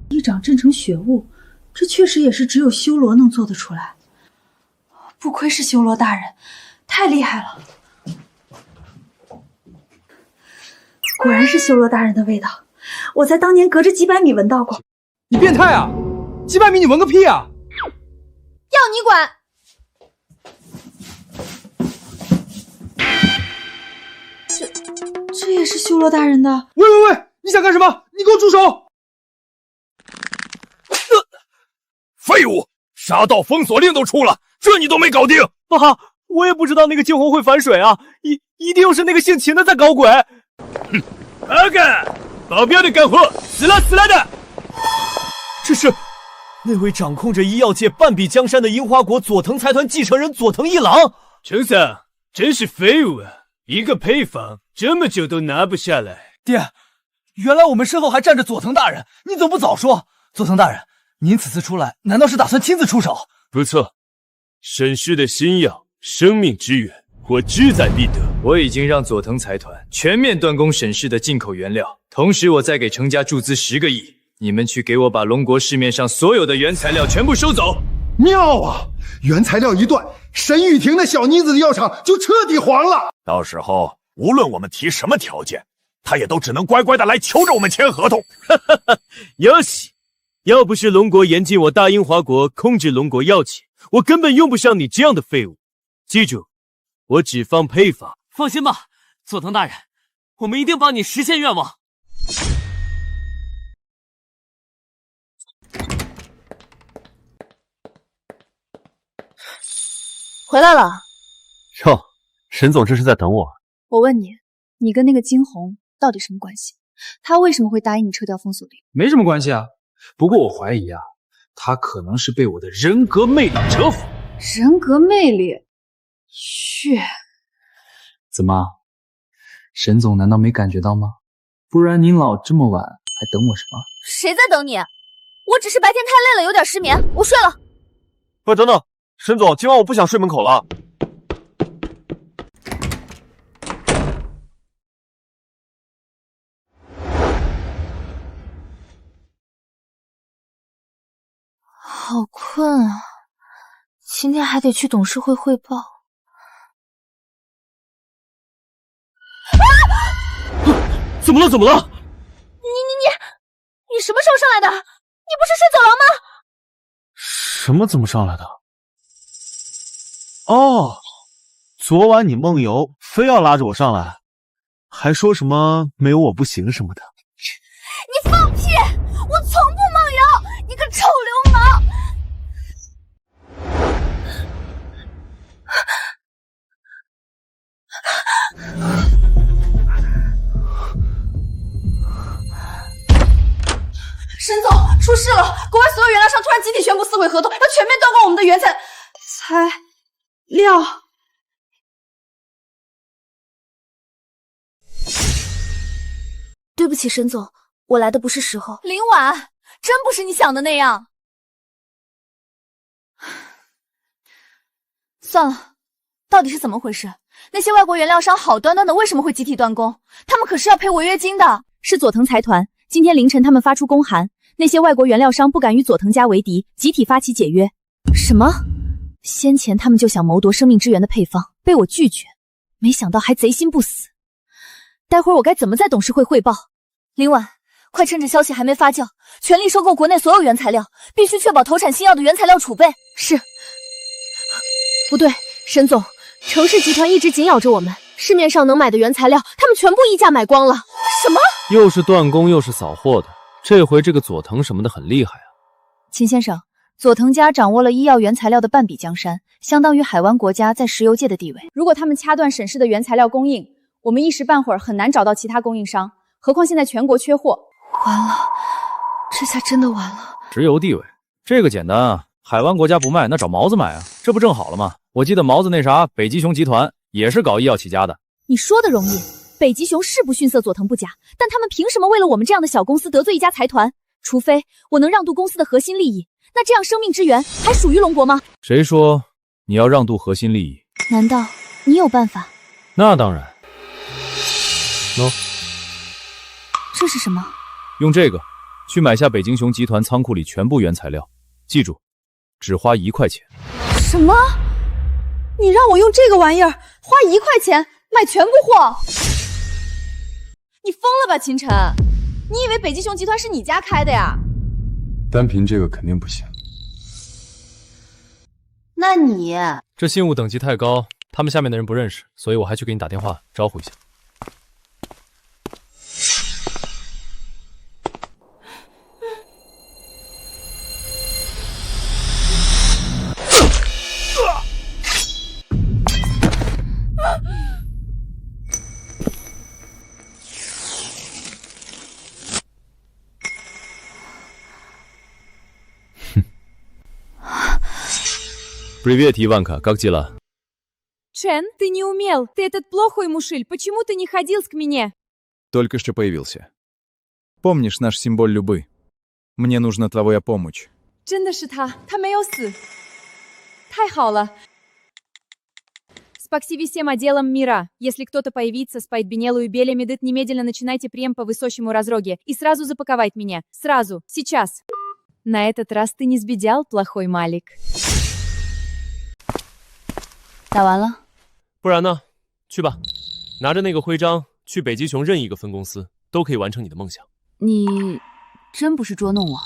一掌震成血雾，这确实也是只有修罗能做得出来。不愧是修罗大人，太厉害了！果然是修罗大人的味道，我在当年隔着几百米闻到过。你变态啊！几百米你闻个屁啊！要你管！这也是修罗大人的。喂喂喂，你想干什么？你给我住手！废物！杀道封锁令都出了，这你都没搞定！爸，我也不知道那个惊鸿会反水啊！一定又是那个姓秦的在搞鬼！哼，阿干，保镖的干活，死了死了的！这是那位掌控着医药界半壁江山的樱花国佐藤财团继承人佐藤一郎。陈桑，真是废物啊！一个配方这么久都拿不下来。爹，原来我们身后还站着佐藤大人，你怎么不早说？佐藤大人，您此次出来，难道是打算亲自出手？不错，沈氏的新药生命之源，我志在必得。我已经让佐藤财团全面断供沈氏的进口原料，同时我再给程家注资10个亿。你们去给我把龙国市面上所有的原材料全部收走。妙啊！原材料一断，沈雨婷那小妮子的药厂就彻底黄了。到时候无论我们提什么条件，他也都只能乖乖的来求着我们签合同。哟西，要不是龙国严禁我大英华国控制龙国药企，我根本用不上你这样的废物。记住，我只放配方。放心吧，佐藤大人，我们一定帮你实现愿望。回来了。哟，沈总这是在等我。我问你，你跟那个惊鸿到底什么关系？他为什么会答应你撤掉封锁令？没什么关系啊，不过我怀疑啊，他可能是被我的人格魅力折服。人格魅力？血？怎么，沈总难道没感觉到吗？不然您老这么晚还等我什么？谁在等你？我只是白天太累了，有点失眠，我睡了。喂，等等，沈总，今晚我不想睡门口了。好困啊，今天还得去董事会汇报。怎么了？怎么了？你什么时候上来的？你不是睡走廊吗？什么怎么上来的？哦，昨晚你梦游，非要拉着我上来，还说什么没有我不行什么的。你放屁！我从不梦游，你个臭流氓！事了！国外所有原料商突然集体宣布撕毁合同，要全面断供我们的原材料。对不起，沈总，我来的不是时候。林婉，真不是你想的那样。算了，到底是怎么回事？那些外国原料商好端端的为什么会集体断供？他们可是要赔违约金的。是佐藤财团，今天凌晨他们发出公函，那些外国原料商不敢与佐藤家为敌，集体发起解约。什么？先前他们就想谋夺生命之源的配方，被我拒绝，没想到还贼心不死。待会儿我该怎么在董事会汇报？林婉，快趁着消息还没发酵，全力收购国内所有原材料，必须确保投产新药的原材料储备。是。不对，沈总，程氏集团一直紧咬着我们，市面上能买的原材料，他们全部溢价买光了。什么？又是断供又是扫货的，这回这个佐藤什么的很厉害啊。秦先生，佐藤家掌握了医药原材料的半壁江山，相当于海湾国家在石油界的地位。如果他们掐断沈氏的原材料供应，我们一时半会儿很难找到其他供应商，何况现在全国缺货。完了，这下真的完了。石油地位，这个简单啊，海湾国家不卖，那找毛子买啊，这不正好了吗？我记得毛子那啥，北极熊集团也是搞医药起家的。你说的容易，北极熊是不逊色佐藤不假，但他们凭什么为了我们这样的小公司得罪一家财团？除非我能让渡公司的核心利益，那这样生命之源还属于龙国吗？谁说你要让渡核心利益？难道你有办法？那当然。这是什么？用这个去买下北极熊集团仓库里全部原材料，记住，只花1块钱。什么？你让我用这个玩意儿花1块钱买全部货？你疯了吧，秦晨？你以为北极熊集团是你家开的呀？单凭这个肯定不行。那你这信物等级太高，他们下面的人不认识，所以我还去给你打电话招呼一下。Привет, Иванка, как дела? Чен, ты не умел. Ты этот плохой мушиль. Почему ты не ходил к мне? Только что появился. Помнишь наш символ любы? Мне нужна твоя помощь. 真的是他，他没有死。太好了。Спасибо всем отделам мира. Если кто-то появится, спать Бенелу и Белемедит, немедленно начинайте прием по высокому разроге и сразу запаковать меня. Сразу, сейчас. На этот раз ты не сбедял, плохой Малик. 打完了，不然呢？去吧，拿着那个徽章去北极熊任意一个分公司，都可以完成你的梦想。你真不是捉弄我，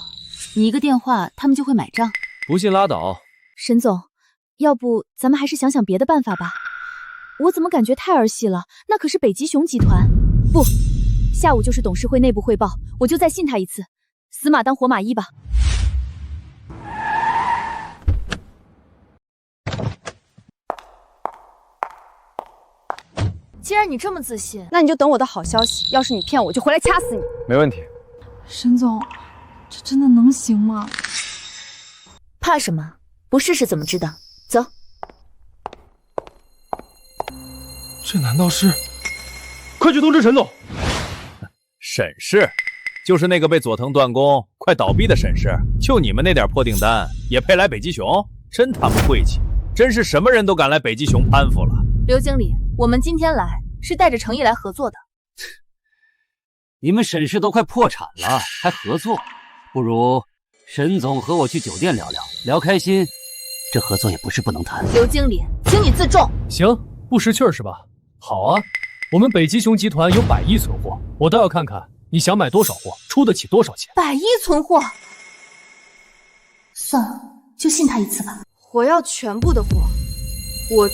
你一个电话，他们就会买账。不信拉倒。沈总，要不咱们还是想想别的办法吧。我怎么感觉太儿戏了？那可是北极熊集团。不，下午就是董事会内部汇报，我就再信他一次，死马当活马医吧。既然你这么自信，那你就等我的好消息。要是你骗我，就回来掐死你。没问题。沈总，这真的能行吗？怕什么？不试试怎么知道？走。这难道是？快去通知沈总。沈氏，就是那个被佐藤断供、快倒闭的沈氏。就你们那点破订单，也配来北极熊？真他妈晦气！真是什么人都敢来北极熊攀附了。刘经理，我们今天来是带着诚意来合作的。你们沈氏都快破产了，还合作？不如沈总和我去酒店聊聊，聊开心，这合作也不是不能谈。刘经理，请你自重。行，不识趣儿是吧？好啊，我们北极熊集团有100亿存货，我倒要看看你想买多少货，出得起多少钱。100亿存货，算了，就信他一次吧。我要全部的货，我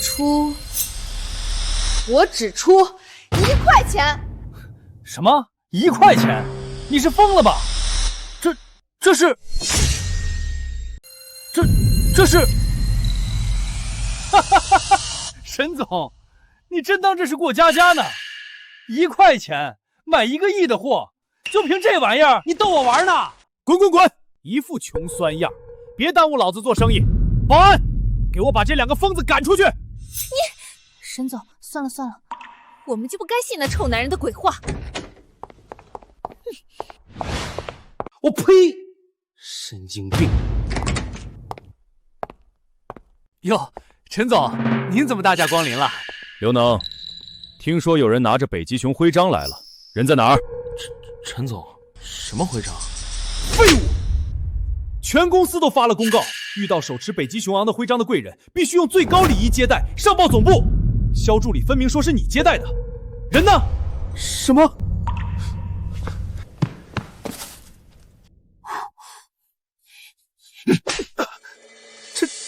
只出1块钱。什么？1块钱？你是疯了吧？这是，哈哈哈哈！沈总，你真当这是过家家呢？1块钱买1个亿的货，就凭这玩意儿，你逗我玩呢？滚滚滚！一副穷酸样，别耽误老子做生意。保安，给我把这2个疯子赶出去！沈总，算了算了，我们就不该信那臭男人的鬼话。我呸！神经病！哟，陈总，您怎么大驾光临了？刘能，听说有人拿着北极熊徽章来了，人在哪儿？陈总，什么徽章？废物！全公司都发了公告，遇到手持北极熊昂的徽章的贵人，必须用最高礼仪接待，上报总部。肖助理分明说是你接待的，人呢？什么？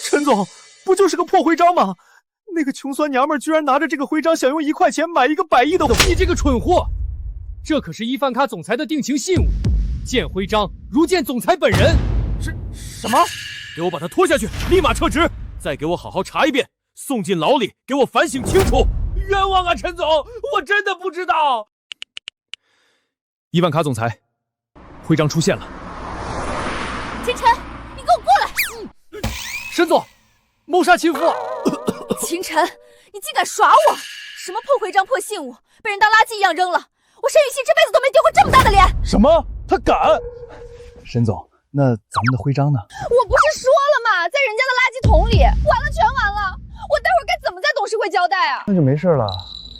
陈总，不就是个破徽章吗？那个穷酸娘们居然拿着这个徽章，想用1块钱买一个100亿的。你这个蠢货！这可是伊凡卡总裁的定情信物，见徽章如见总裁本人。什么？给我把他拖下去，立马撤职！再给我好好查一遍，送进牢里，给我反省清楚！冤枉啊，陈总，我真的不知道。伊万卡总裁，徽章出现了。秦晨，你给我过来！沈总，谋杀亲夫！秦晨，你竟敢耍我！什么破徽章、破信物，被人当垃圾一样扔了！我沈雨熙这辈子都没丢过这么大的脸！什么？他敢？沈总，那咱们的徽章呢？我不是说了吗，在人家的垃圾桶里，完了全完了！我待会儿该怎么在董事会交代啊？那就没事了，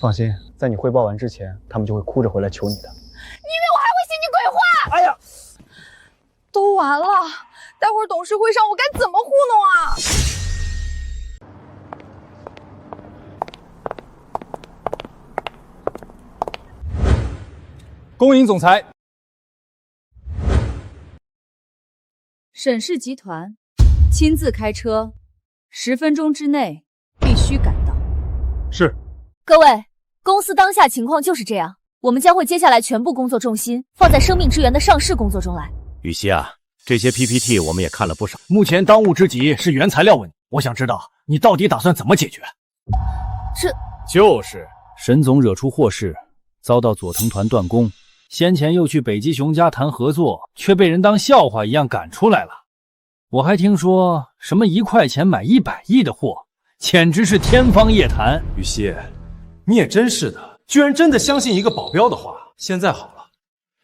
放心，在你汇报完之前，他们就会哭着回来求你的。你以为我还会信你鬼话？哎呀，都完了，待会儿董事会上我该怎么糊弄啊？恭迎总裁。沈氏集团亲自开车，10分钟之内必须赶到。是。各位，公司当下情况就是这样，我们将会接下来全部工作重心放在生命之源的上市工作中来。雨熙啊，这些 PPT 我们也看了不少。目前当务之急是原材料问题，我想知道你到底打算怎么解决？就是沈总惹出祸事，遭到佐藤团断供，先前又去北极熊家谈合作，却被人当笑话一样赶出来了。我还听说什么1块钱买100亿的货，简直是天方夜谭。雨熙，你也真是的，居然真的相信一个保镖的话。现在好了，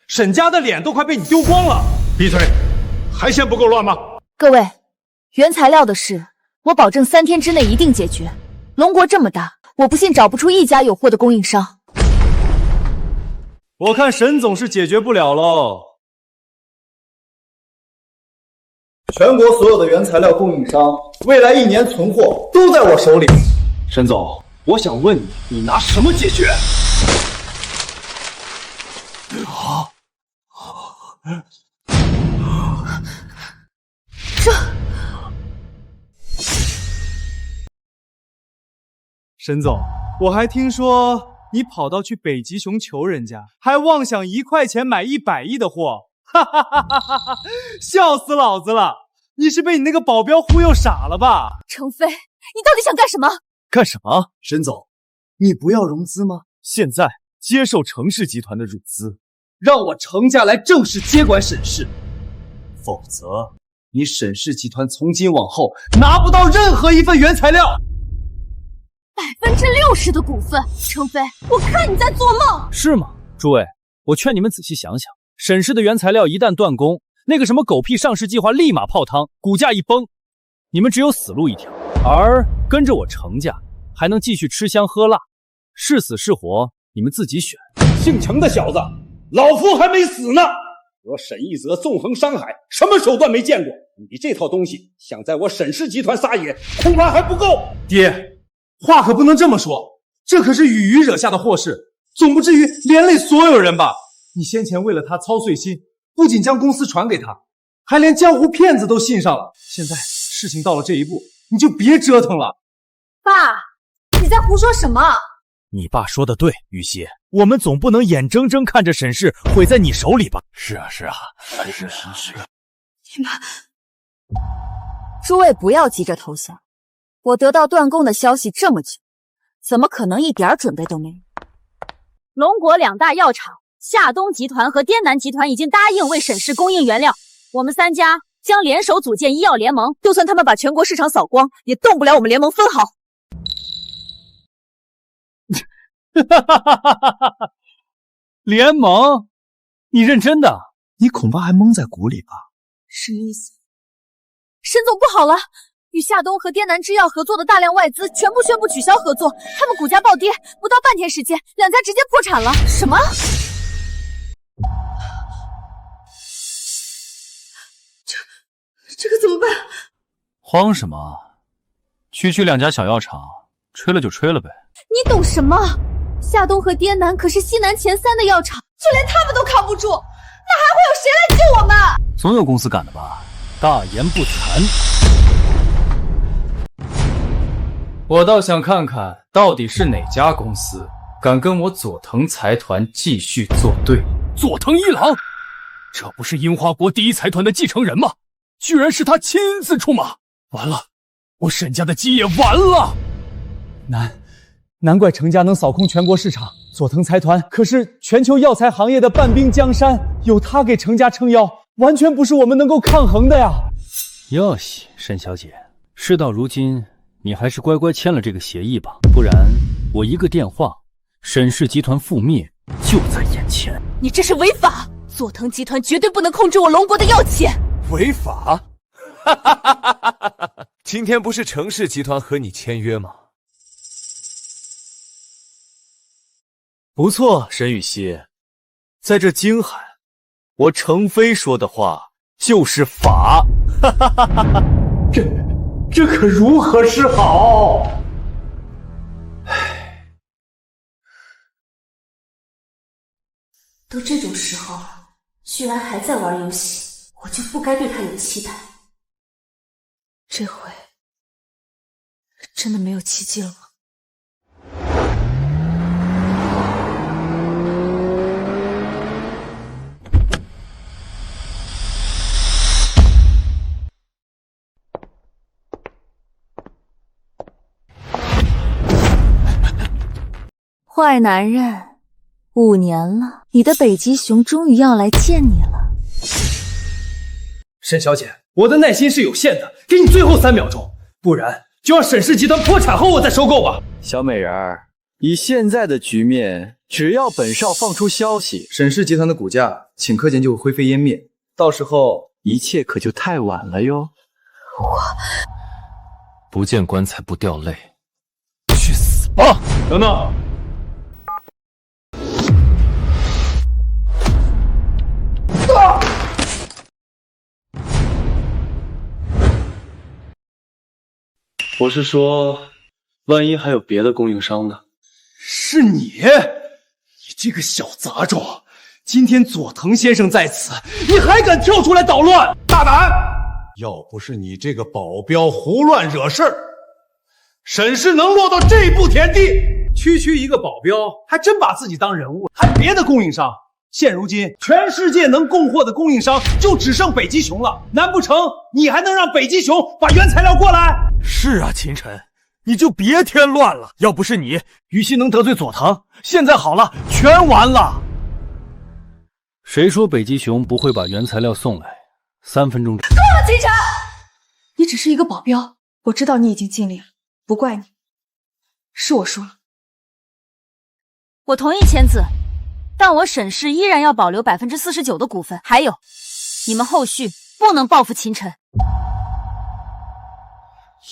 沈家的脸都快被你丢光了。闭嘴，还嫌不够乱吗？各位，原材料的事，我保证3天之内一定解决。龙国这么大，我不信找不出一家有货的供应商。我看沈总是解决不了喽。全国所有的原材料供应商，未来1年存货都在我手里。沈总，我想问你，你拿什么解决？沈总，我还听说你跑到去北极熊求人家，还妄想1块钱买100亿的货，哈哈哈哈哈哈！笑死老子了！你是被你那个保镖忽悠傻了吧？程飞，你到底想干什么？干什么？沈总，你不要融资吗？现在接受程氏集团的融资，让我程家来正式接管沈氏，否则你沈氏集团从今往后拿不到任何一份原材料。60%的股份，程飞，我看你在做梦。是吗？诸位，我劝你们仔细想想，沈氏的原材料一旦断供，那个什么狗屁上市计划立马泡汤，股价一崩，你们只有死路一条。而跟着我程家，还能继续吃香喝辣，是死是活，你们自己选。姓程的小子，老夫还没死呢！我沈一泽纵横商海，什么手段没见过？你这套东西想在我沈氏集团撒野，恐怕还不够。爹，话可不能这么说，这可是雨雨惹下的祸事，总不至于连累所有人吧？你先前为了他操碎心，不仅将公司传给他，还连江湖骗子都信上了。现在事情到了这一步，你就别折腾了。爸，你在胡说什么？你爸说的对，雨熙，我们总不能眼睁睁看着沈氏毁在你手里吧？是啊，是啊。你们，诸位不要急着投降。我得到断供的消息这么久，怎么可能一点准备都没有？龙国2大药厂夏东集团和滇南集团已经答应为沈氏供应原料，我们3家将联手组建医药联盟，就算他们把全国市场扫光，也动不了我们联盟分毫。联盟？你认真的？你恐怕还蒙在鼓里吧？什么意思？沈总不好了，与夏东和滇南制药合作的大量外资全部宣布取消合作，他们股价暴跌，不到半天时间，2家直接破产了。什么？这个怎么办？慌什么？区2家小药厂，吹了就吹了呗。你懂什么？夏东和滇南可是西南前3的药厂，就连他们都扛不住，那还会有谁来救我们？总有公司敢的吧？大言不惭。我倒想看看，到底是哪家公司敢跟我佐藤财团继续作对？佐藤一郎，这不是樱花国第一财团的继承人吗？居然是他亲自出马！完了，我沈家的基业完了！难怪程家能扫空全国市场，佐藤财团可是全球药材行业的半壁江山，有他给程家撑腰，完全不是我们能够抗衡的呀！哟西，沈小姐，事到如今，你还是乖乖签了这个协议吧，不然我一个电话，沈氏集团覆灭就在眼前。你这是违法！佐藤集团绝对不能控制我龙国的药企。违法？今天不是程氏集团和你签约吗？不错，沈雨熙，在这京海，我程飞说的话就是法。这可如何是好？都这种时候了，居然还在玩游戏，我就不该对他有期待。这回真的没有奇迹了吗？坏男人，5年了，你的北极熊终于要来见你了。沈小姐，我的耐心是有限的，给你最后3秒钟，不然就让沈氏集团破产后我再收购吧。小美人儿，以现在的局面，只要本少放出消息，沈氏集团的股价顷刻间就会灰飞烟灭，到时候一切可就太晚了哟。不见棺材不掉泪，去死吧！等等。我是说，万一还有别的供应商呢？是你这个小杂种！今天佐藤先生在此，你还敢跳出来捣乱？大胆！要不是你这个保镖胡乱惹事儿，沈氏能落到这步田地？区一个保镖，还真把自己当人物，还别的供应商。现如今，全世界能供货的供应商就只剩北极熊了。难不成你还能让北极熊把原材料过来？是啊，秦晨，你就别添乱了。要不是你，于西能得罪佐藤，现在好了，全完了。谁说北极熊不会把原材料送来？3分钟。够了，秦晨！你只是一个保镖，我知道你已经尽力了，不怪你。是我输了。我同意签字。但我沈氏依然要保留49%的股份，还有，你们后续不能报复秦晨。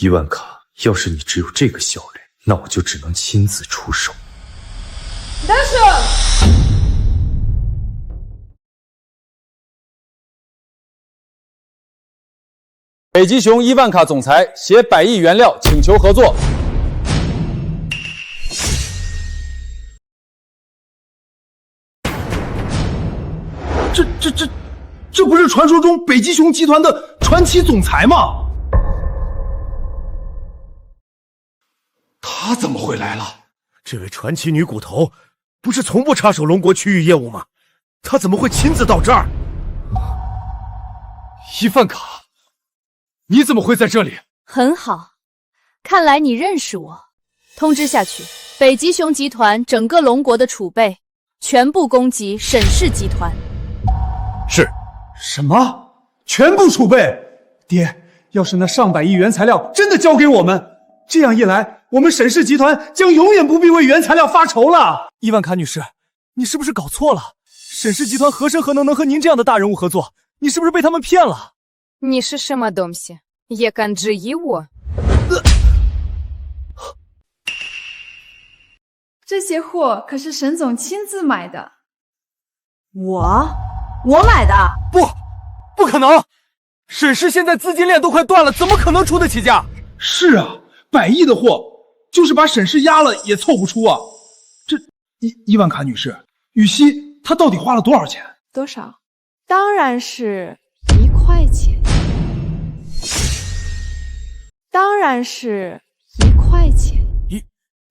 1万卡，要是你只有这个效率，那我就只能亲自出手。但是，北极熊1万卡总裁携100亿原料请求合作。这不是传说中北极熊集团的传奇总裁吗？他怎么会来了？这位传奇女骨头不是从不插手龙国区域业务吗？他怎么会亲自到这儿？1万卡，你怎么会在这里？很好，看来你认识我。通知下去，北极熊集团整个龙国的储备全部攻击沈氏集团。是。什么？全部储备。爹，要是那上百亿原材料真的交给我们，这样一来，我们沈氏集团将永远不必为原材料发愁了。伊万卡女士，你是不是搞错了？沈氏集团何生何能和您这样的大人物合作？你是不是被他们骗了？你是什么东西？也敢质疑我？这些货可是沈总亲自买的。我买的？不可能！沈氏现在资金链都快断了，怎么可能出得起价？是啊，100亿的货，就是把沈氏压了也凑不出啊。这伊万卡女士，羽西她到底花了多少钱？多少？当然是1块钱。当然是1块钱。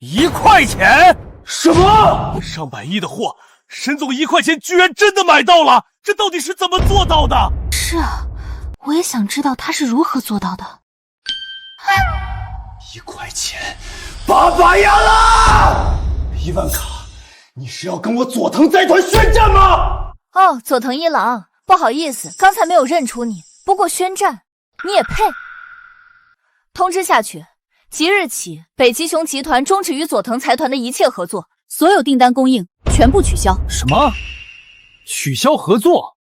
1块钱？什么？上百亿的货，沈总1块钱居然真的买到了，这到底是怎么做到的？是啊，我也想知道他是如何做到的。1块钱，800亿了！伊万卡，你是要跟我佐藤财团宣战吗？哦，佐藤一郎，不好意思，刚才没有认出你。不过宣战，你也配？通知下去，即日起，北极熊集团终止与佐藤财团的一切合作，所有订单供应全部取消。什么？取消合作？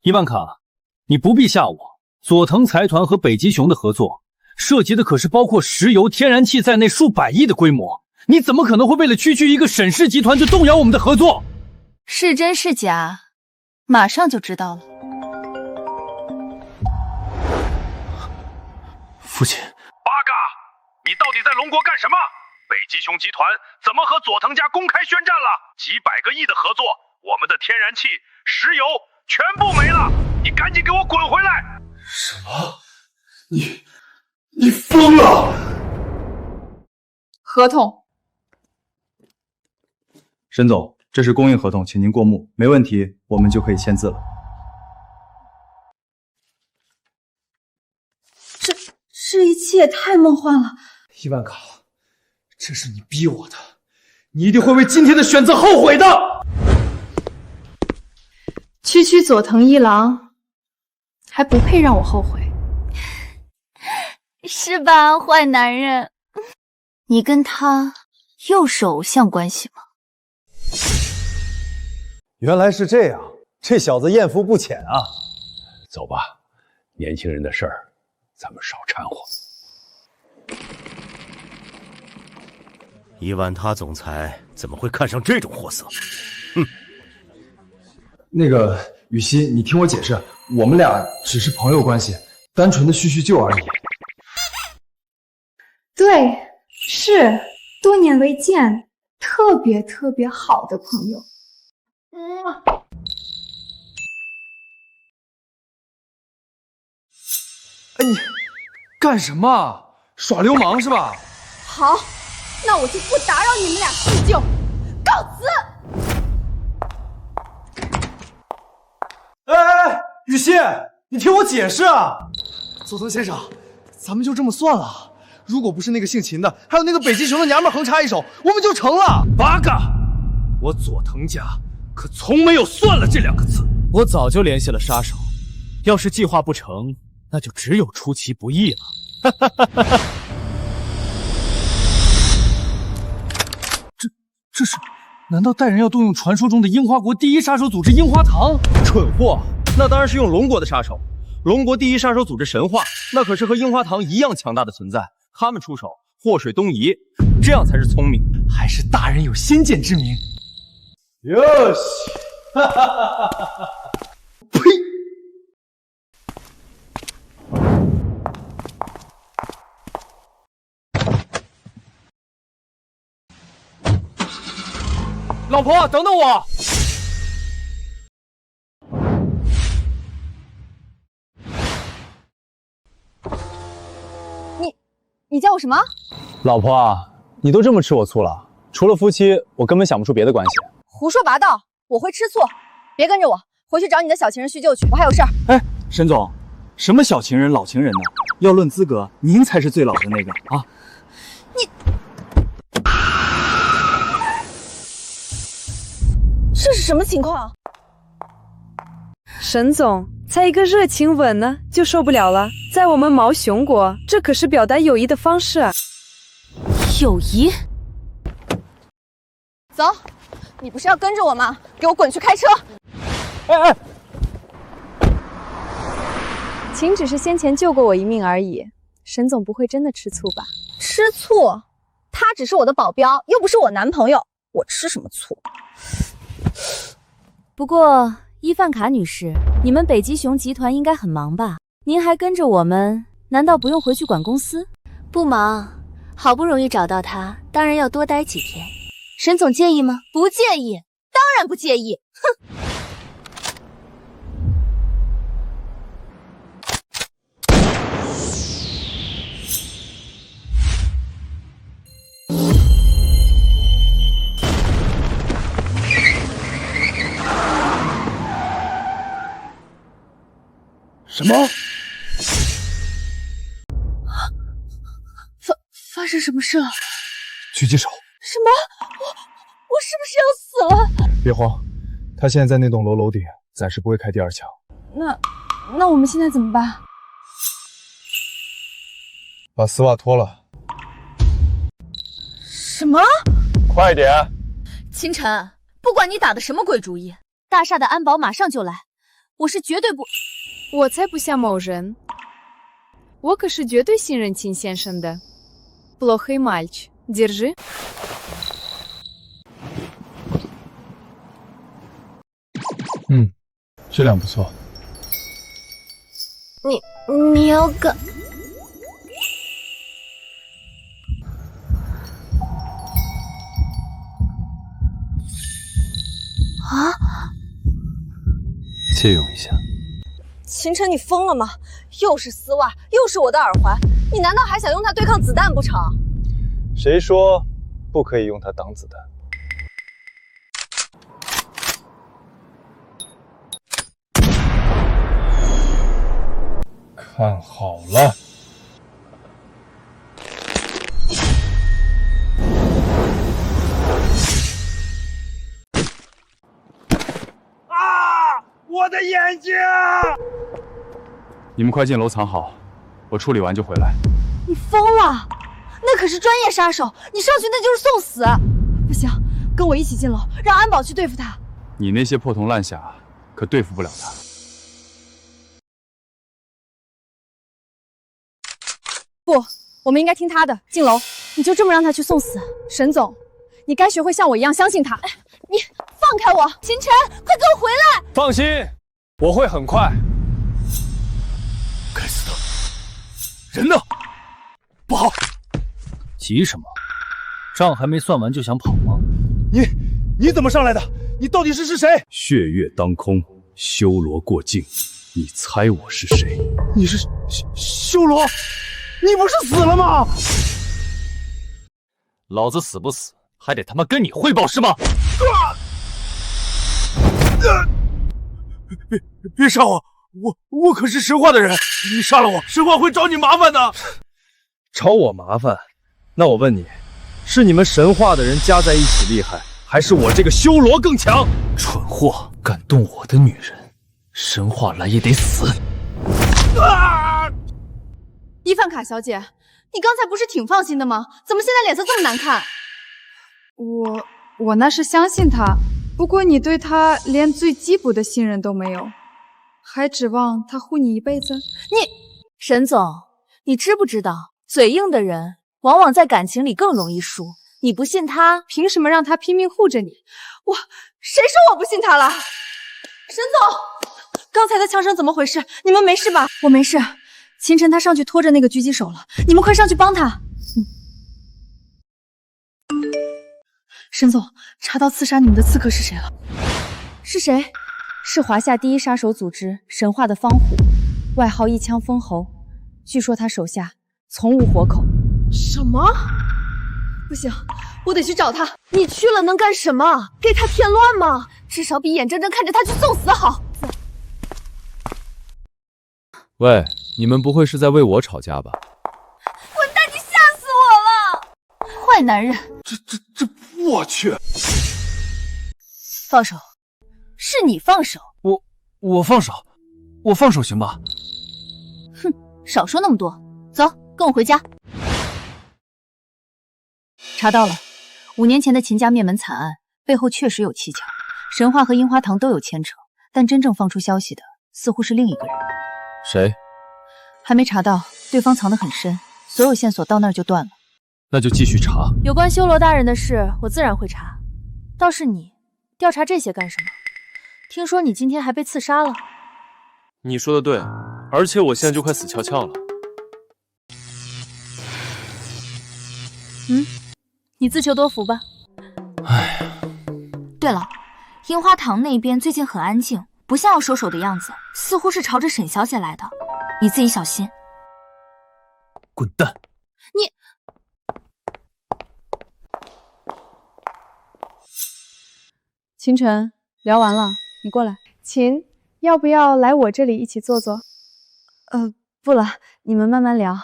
伊万卡，你不必吓我。佐藤财团和北极熊的合作，涉及的可是包括石油、天然气在内数百亿的规模。你怎么可能会为了区区一个沈氏集团就动摇我们的合作？是真是假，马上就知道了。父亲，八嘎，你到底在龙国干什么？北极熊集团怎么和佐藤家公开宣战了？几百个亿的合作，我们的天然气、石油全部没了！你赶紧给我滚回来！什么？你疯了！合同。沈总，这是供应合同，请您过目，没问题，我们就可以签字了。这一切也太梦幻了。伊万卡，这是你逼我的，你一定会为今天的选择后悔的。区区佐藤一郎，还不配让我后悔，是吧，坏男人？你跟他又是偶像关系吗？原来是这样，这小子艳福不浅啊！走吧，年轻人的事儿，咱们少掺和。伊万他总裁怎么会看上这种货色？哼！那个羽西，你听我解释，我们俩只是朋友关系，单纯的叙叙旧而已。对，是多年未见，特别好的朋友。哎，你干什么？耍流氓是吧？好，那我就不打扰你们俩叙旧，告辞。哎，羽西，你听我解释啊！佐藤先生，咱们就这么算了。如果不是那个姓秦的，还有那个北极熊的娘们横插一手，我们就成了。八嘎！我佐藤家可从没有算了这2个字。我早就联系了杀手，要是计划不成，那就只有出其不意了。这是？难道带人要动用传说中的樱花国第一杀手组织樱花堂？蠢货，那当然是用龙国的杀手。龙国第一杀手组织神话，那可是和樱花堂一样强大的存在。他们出手，祸水东移，这样才是聪明。还是大人有先见之明。哟西，哈哈哈哈哈！呸！老婆，等等我！你叫我什么？老婆啊，你都这么吃我醋了？除了夫妻，我根本想不出别的关系。胡说八道！我会吃醋，别跟着我，回去找你的小情人叙旧去，我还有事儿。哎，沈总，什么小情人、老情人呢？要论资格，您才是最老的那个啊！你这是什么情况？沈总，才一个热情吻呢，就受不了了。在我们毛熊国，这可是表达友谊的方式啊。友谊？走，你不是要跟着我吗？给我滚去开车！哎！秦只是先前救过我一命而已，沈总不会真的吃醋吧？吃醋？他只是我的保镖，又不是我男朋友，我吃什么醋？不过，伊范卡女士，你们北极熊集团应该很忙吧？您还跟着我们，难道不用回去管公司？不忙，好不容易找到他，当然要多待几天。沈总介意吗？不介意，当然不介意。哼。什么？发生什么事了？狙击手。什么？我是不是要死了？别慌，他现在在那栋楼顶，暂时不会开第二枪。那我们现在怎么办？把丝袜脱了。什么？快点！清晨，不管你打的什么鬼主意，大厦的安保马上就来，我是绝对不。我才不像某人，我可是绝对信任秦先生的。Плохой мальчик, держи。质量不错。你要干？啊！借用一下。秦晨，你疯了吗？又是丝袜，又是我的耳环，你难道还想用它对抗子弹不成？谁说不可以用它挡子弹？看好了。我的眼睛！你们快进楼藏好，我处理完就回来。你疯了？那可是专业杀手，你上去那就是送死！不行，跟我一起进楼，让安保去对付他。你那些破铜烂匣可对付不了他。不，我们应该听他的。进楼，你就这么让他去送死？沈总，你该学会像我一样相信他。你放开我！秦晨，快跟我回来！放心，我会很快。该死的，人呢？不好！急什么？账还没算完就想跑吗？你怎么上来的？你到底是谁？血月当空，修罗过境，你猜我是谁？你是修罗？你不是死了吗？老子死不死，还得他妈跟你汇报是吗？别杀我！我可是神话的人，你杀了我，神话会找你麻烦的。找我麻烦？那我问你，是你们神话的人加在一起厉害，还是我这个修罗更强？蠢货，敢动我的女人，神话来也得死！伊范卡小姐，你刚才不是挺放心的吗？怎么现在脸色这么难看？我那是相信他，不过你对他连最基本的信任都没有，还指望他护你一辈子？沈总，你知不知道，嘴硬的人往往在感情里更容易输。你不信他，凭什么让他拼命护着你？谁说我不信他了？沈总，刚才的枪声怎么回事？你们没事吧？我没事。秦晨他上去拖着那个狙击手了，你们快上去帮他。沈总，查到刺杀你们的刺客是谁了？是谁？是华夏第一杀手组织神话的方虎，外号一枪封喉。据说他手下从无活口。什么？不行，我得去找他。你去了能干什么？给他添乱吗？至少比眼睁睁看着他去送死好。喂，你们不会是在为我吵架吧？混蛋，你吓死我了！坏男人！这，我去！放手！是你放手！我放手行吧？哼，少说那么多，走，跟我回家。查到了，5年前的秦家灭门惨案背后确实有蹊跷，神话和樱花堂都有牵扯，但真正放出消息的似乎是另一个人。谁？还没查到，对方藏得很深，所有线索到那儿就断了。那就继续查。有关修罗大人的事，我自然会查。倒是你，调查这些干什么？听说你今天还被刺杀了。你说的对，而且我现在就快死翘翘了。你自求多福吧。对了，樱花堂那边最近很安静，不像要收手的样子，似乎是朝着沈小姐来的，你自己小心。滚蛋！你。清晨，聊完了，你过来。秦，要不要来我这里一起坐坐？不了，你们慢慢聊。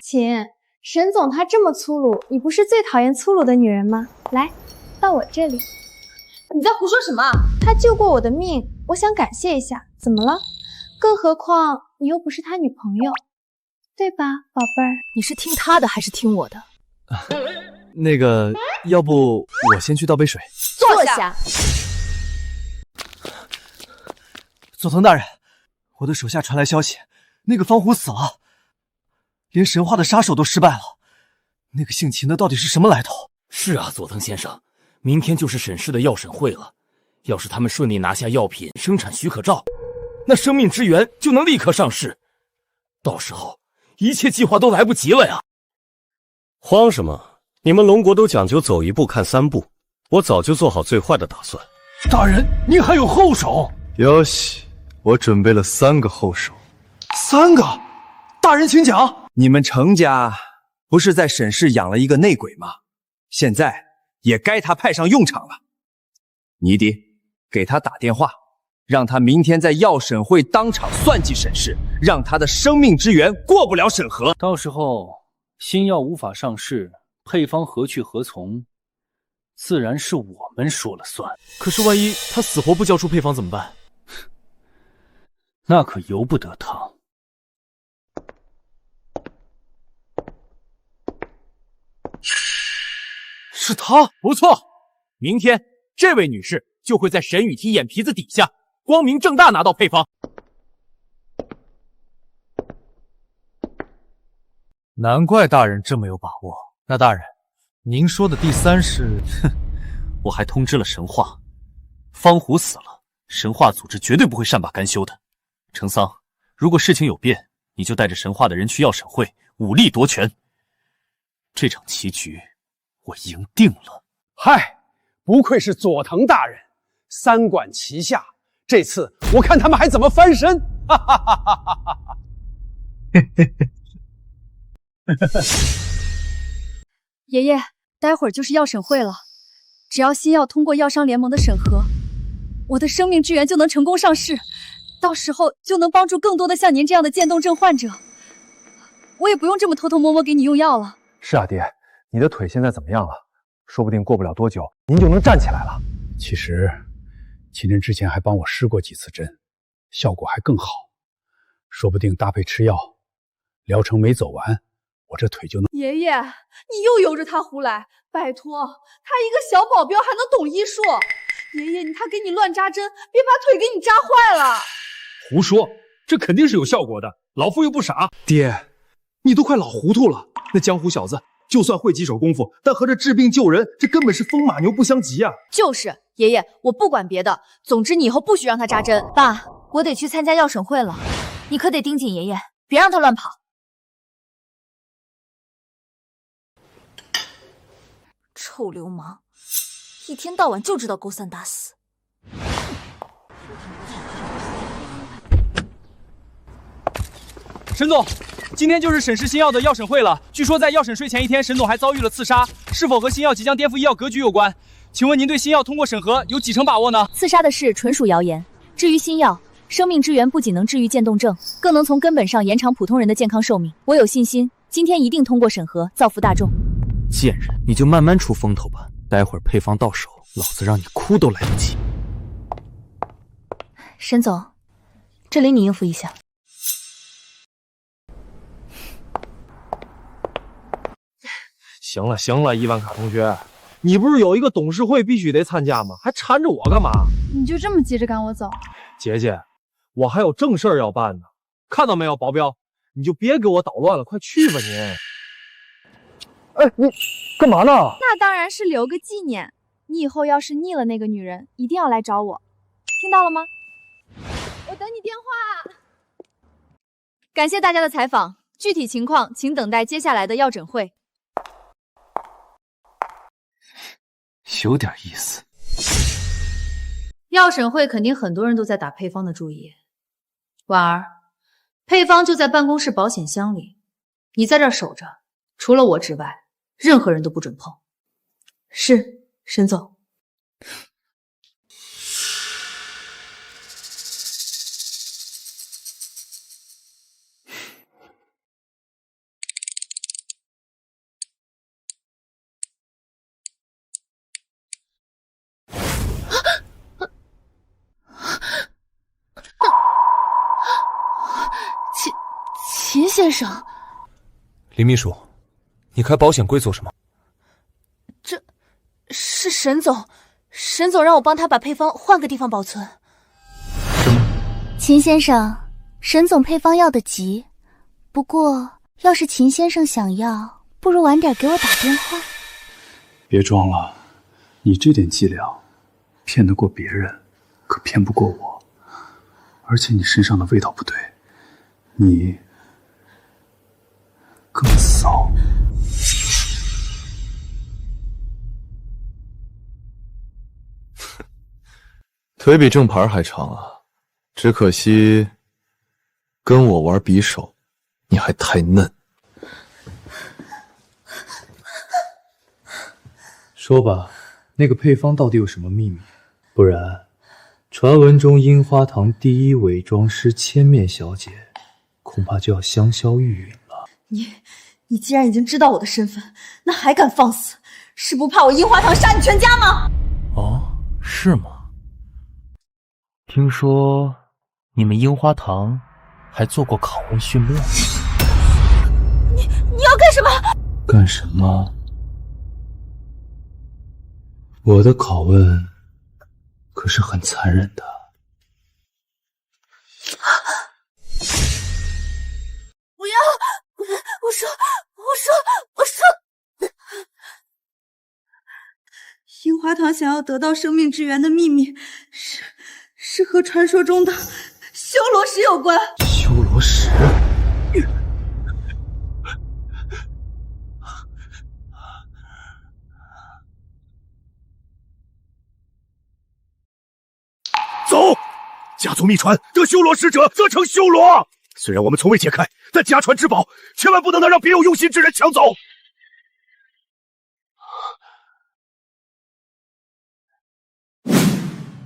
秦，沈总他这么粗鲁，你不是最讨厌粗鲁的女人吗？来，到我这里。你在胡说什么？他救过我的命，我想感谢一下。怎么了？更何况你又不是他女朋友，对吧，宝贝儿？你是听他的还是听我的？那个，要不我先去倒杯水。坐下。佐藤大人，我的手下传来消息，那个方虎死了，连神话的杀手都失败了。那个姓秦的到底是什么来头？是啊，佐藤先生，明天就是沈氏的药审会了。要是他们顺利拿下药品生产许可照，那生命之源就能立刻上市。到时候一切计划都来不及了呀！慌什么？你们龙国都讲究走一步看3步，我早就做好最坏的打算。大人，您还有后手？哟西，我准备了3个后手。3个？大人请讲。你们程家不是在沈氏养了一个内鬼吗？现在也该他派上用场了。尼迪，给他打电话，让他明天在药审会当场算计沈氏，让他的生命之源过不了审核。到时候新药无法上市，配方何去何从，自然是我们说了算。可是万一他死活不交出配方怎么办？那可由不得他。是他？不错，明天这位女士就会在沈雨提眼皮子底下光明正大拿到配方。难怪大人这么有把握。那大人，您说的第3是？我还通知了神话，方虎死了，神话组织绝对不会善罢甘休的。程桑，如果事情有变，你就带着神话的人去药审会，武力夺权。这场棋局我赢定了。嗨，不愧是佐藤大人，3管齐下，这次我看他们还怎么翻身！哈哈哈哈哈哈！爷爷，待会儿就是药审会了，只要新药通过药商联盟的审核，我的生命之源就能成功上市，到时候就能帮助更多的像您这样的渐冻症患者，我也不用这么偷偷摸摸给你用药了。是啊，爹，你的腿现在怎么样了？说不定过不了多久，您就能站起来了。其实，秦真之前还帮我施过几次针，效果还更好。说不定搭配吃药，疗程没走完，我这腿就能……爷爷，你又由着他胡来，拜托，他一个小保镖还能懂医术？爷爷，他给你乱扎针，别把腿给你扎坏了。胡说，这肯定是有效果的，老夫又不傻。爹，你都快老糊涂了。那江湖小子就算会几手功夫，但和这治病救人，这根本是风马牛不相及啊！就是爷爷，我不管别的，总之你以后不许让他扎针。爸，我得去参加药审会了，你可得盯紧爷爷，别让他乱跑。臭流氓，一天到晚就知道勾三搭四。沈总，今天就是沈氏新药的药审会了。据说在药审税前一天，沈总还遭遇了刺杀，是否和新药即将颠覆医药格局有关？请问您对新药通过审核有几成把握呢？刺杀的事纯属谣言。至于新药，生命之源不仅能治愈渐冻症，更能从根本上延长普通人的健康寿命。我有信心，今天一定通过审核，造福大众。贱人，你就慢慢出风头吧，待会儿配方到手，老子让你哭都来不及。沈总，这里你应付一下。行了行了，伊万卡同学，你不是有一个董事会必须得参加吗？还缠着我干嘛？你就这么急着赶我走？姐姐，我还有正事儿要办呢。看到没有，保镖，你就别给我捣乱了，快去吧您。哎，你干嘛呢？那当然是留个纪念。你以后要是腻了那个女人，一定要来找我，听到了吗？我等你电话。感谢大家的采访，具体情况请等待接下来的药诊会。有点意思。药审会肯定很多人都在打配方的注意。婉儿，配方就在办公室保险箱里，你在这儿守着，除了我之外，任何人都不准碰。是，沈总。秦先生，林秘书，你开保险柜做什么？这是沈总，沈总让我帮他把配方换个地方保存。秦先生，沈总配方要得急，不过要是秦先生想要，不如晚点给我打电话。别装了，你这点伎俩，骗得过别人，可骗不过我。而且你身上的味道不对，你更骚。腿比正牌还长啊，只可惜跟我玩匕首，你还太嫩。说吧，那个配方到底有什么秘密？不然，传闻中樱花堂第一伪装师千面小姐，恐怕就要香消玉殒了。你既然已经知道我的身份，那还敢放肆，是不怕我樱花堂杀你全家吗？哦，是吗？听说你们樱花堂还做过拷问训练。你要干什么？干什么？我的拷问可是很残忍的。不要！我说，樱花堂想要得到生命之源的秘密，是和传说中的修罗石有关。修罗石？走！家族秘传，得修罗使者则成修罗。虽然我们从未解开，但家传之宝，千万不能让别有用心之人抢走。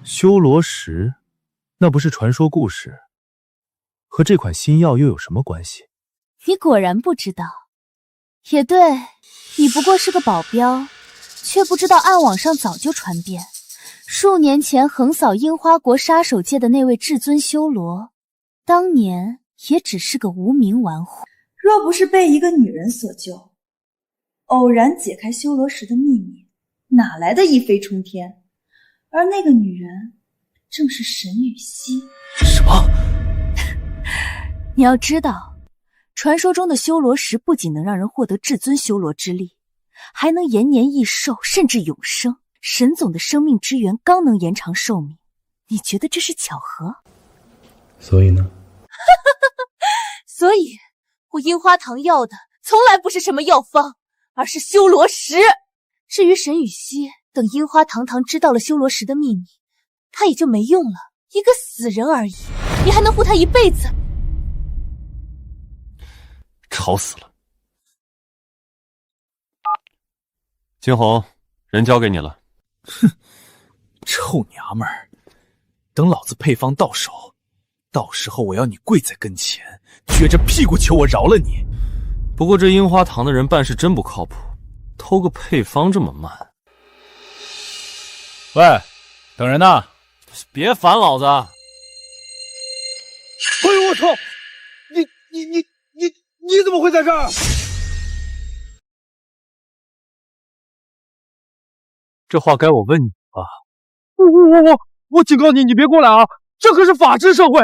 修罗石，那不是传说故事，和这款新药又有什么关系？你果然不知道。也对，你不过是个保镖，却不知道暗网上早就传遍，数年前横扫樱花国杀手界的那位至尊修罗，当年也只是个无名玩户。若不是被一个女人所救，偶然解开修罗石的秘密，哪来的一飞冲天？而那个女人正是沈雨熙。什么？你要知道，传说中的修罗石不仅能让人获得至尊修罗之力，还能延年益寿，甚至永生。沈总的生命之源刚能延长寿命，你觉得这是巧合？所以呢？所以我樱花堂要的从来不是什么药方，而是修罗石。至于沈雨熙，等樱花堂知道了修罗石的秘密，他也就没用了，一个死人而已。你还能护他一辈子？吵死了！金红，人交给你了。哼，臭娘们儿，等老子配方到手，到时候我要你跪在跟前，撅着屁股求我饶了你。不过这樱花堂的人办事真不靠谱，偷个配方这么慢。喂，等人呢，别烦老子！我操！你怎么会在这儿？这话该我问你吧？我警告你，你别过来啊！这可是法治社会。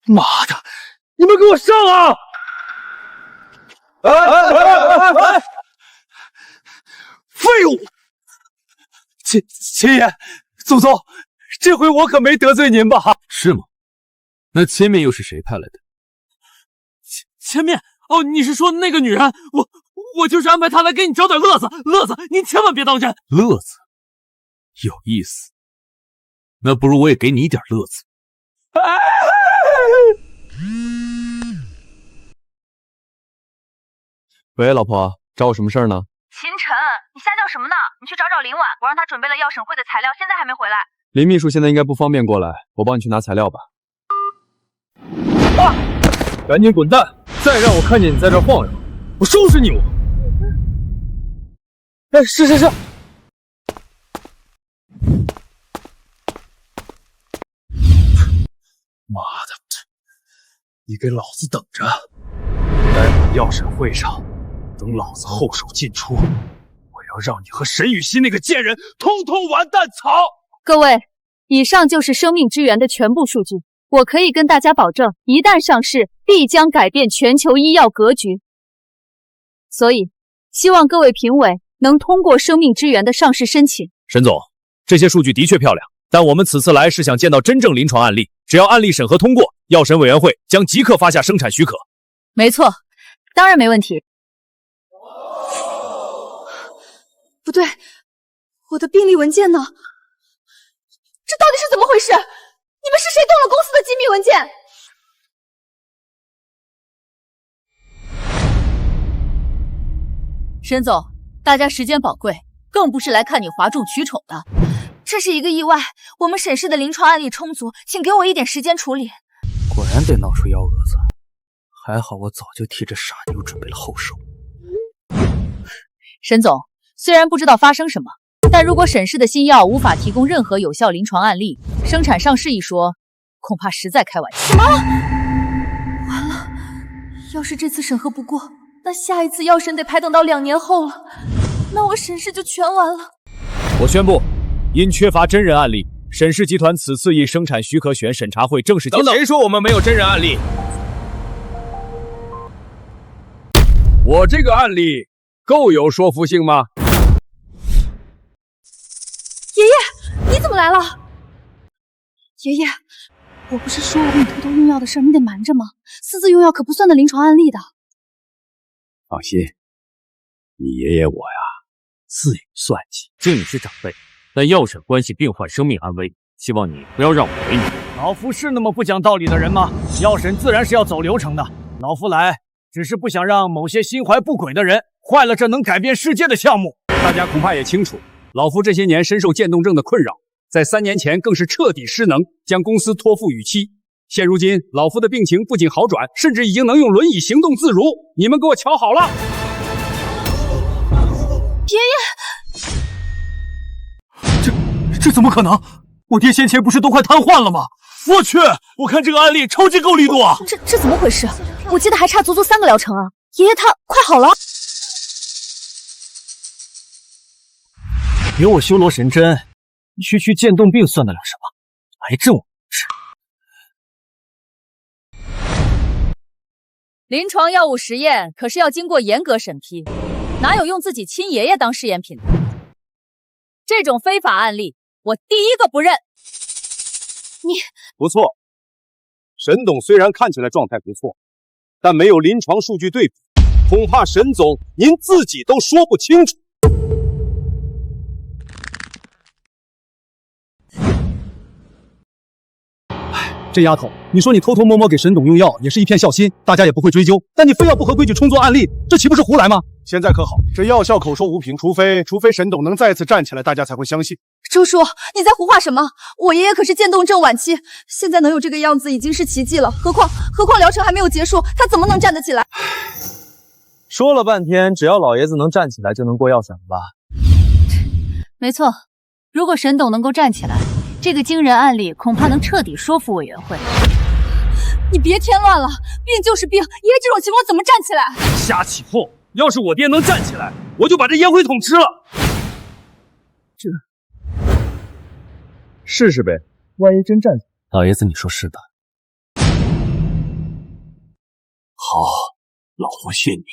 妈的！你们给我上啊！废物！秦爷，总总，这回我可没得罪您吧？是吗？那千面又是谁派来的？千面？哦，你是说那个女人？我就是安排她来给你找点乐子，您千万别当真。乐子？有意思。那不如我也给你一点乐子。喂，老婆，找我什么事儿呢？秦晨，你瞎叫什么呢？你去找找林婉，我让她准备了药审会的材料，现在还没回来。林秘书现在应该不方便过来，我帮你去拿材料吧。赶紧滚蛋！再让我看见你在这儿晃悠，我收拾你！哎，是。妈的！你给老子等着！待会药审会上，等老子后手尽出，我要让你和沈雨熙那个贱人通通完蛋草！各位，以上就是生命之源的全部数据。我可以跟大家保证，一旦上市，必将改变全球医药格局。所以，希望各位评委能通过生命之源的上市申请。沈总，这些数据的确漂亮，但我们此次来是想见到真正临床案例，只要案例审核通过，药审委员会将即刻发下生产许可。没错，当然没问题。不对，我的病历文件呢？这到底是怎么回事？你们是谁动了公司的机密文件？沈总，大家时间宝贵，更不是来看你哗众取宠的。这是一个意外，我们审视的临床案例充足，请给我一点时间处理。果然得闹出幺蛾子，还好我早就替这傻妞准备了后手。沈总，虽然不知道发生什么，但如果审视的新药无法提供任何有效临床案例，生产上市一说，恐怕实在开玩笑。什么？完了！要是这次审核不过，那下一次药审得排等到2年后了，那我沈氏就全完了。我宣布，因缺乏真人案例，沈氏集团此次以生产许可权审查会正式等等，谁说我们没有真人案例？我这个案例够有说服性吗？爷爷，你怎么来了？爷爷，我不是说我跟你偷偷用药的事儿，你得瞒着吗？私自用药可不算的临床案例的。放心，你爷爷我呀，自有算计。敬你是长辈，但药审关系病患生命安危，希望你不要让我为难。老夫是那么不讲道理的人吗？药审自然是要走流程的，老夫来只是不想让某些心怀不轨的人坏了这能改变世界的项目。大家恐怕也清楚，老夫这些年深受渐冻症的困扰，在3年前更是彻底失能，将公司托付予妻。现如今，老夫的病情不仅好转，甚至已经能用轮椅行动自如。你们给我瞧好了！爷爷，这怎么可能？我爹先前不是都快瘫痪了吗？我去，我看这个案例超级够力度啊！这怎么回事？我记得还差足足3个疗程啊！爷爷他快好了。给我修罗神针，区渐冻病算得了什么？癌症我治。临床药物实验可是要经过严格审批，哪有用自己亲爷爷当试验品的？这种非法案例，我第一个不认。你不错，沈董虽然看起来状态不错，但没有临床数据对比，恐怕沈总您自己都说不清楚。这丫头，你说你偷偷摸摸给沈董用药，也是一片孝心，大家也不会追究。但你非要不合规矩充作案例，这岂不是胡来吗？现在可好，这药效口说无凭，除非沈董能再次站起来，大家才会相信。周叔，你在胡话什么？我爷爷可是渐冻症晚期，现在能有这个样子已经是奇迹了。何况疗程还没有结束，他怎么能站得起来？说了半天，只要老爷子能站起来，就能过药审吧？没错，如果沈董能够站起来，这个惊人案例恐怕能彻底说服委员会。你别添乱了，病就是病，爷爷这种情况怎么站起来？瞎起哄！要是我爹能站起来，我就把这烟灰桶吃了。这试试呗，万一真站起来。老爷子，你说是吧？好，老夫信你。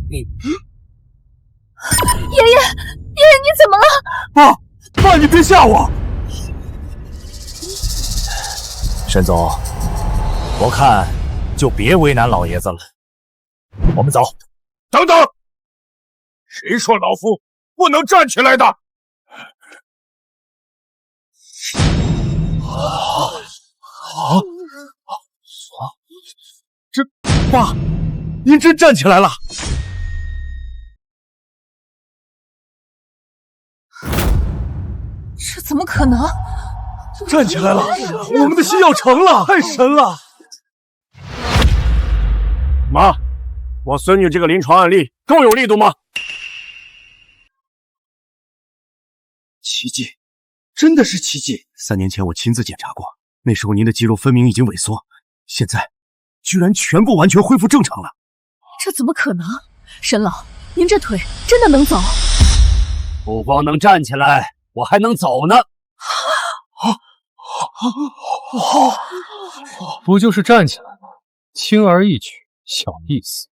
爷爷，爷爷，你怎么了？爸，你别吓我！沈总，我看就别为难老爷子了。我们走。等等，谁说老夫不能站起来的？这爸，您真站起来了！这怎么可能？站起来了，我们的心要成了，太神了！妈，我孙女这个临床案例够有力度吗？奇迹，真的是奇迹！3年前我亲自检查过，那时候您的肌肉分明已经萎缩，现在居然全部完全恢复正常了。这怎么可能？沈老，您这腿真的能走？不光能站起来，我还能走呢。不就是站起来吗？轻而易举，小意思。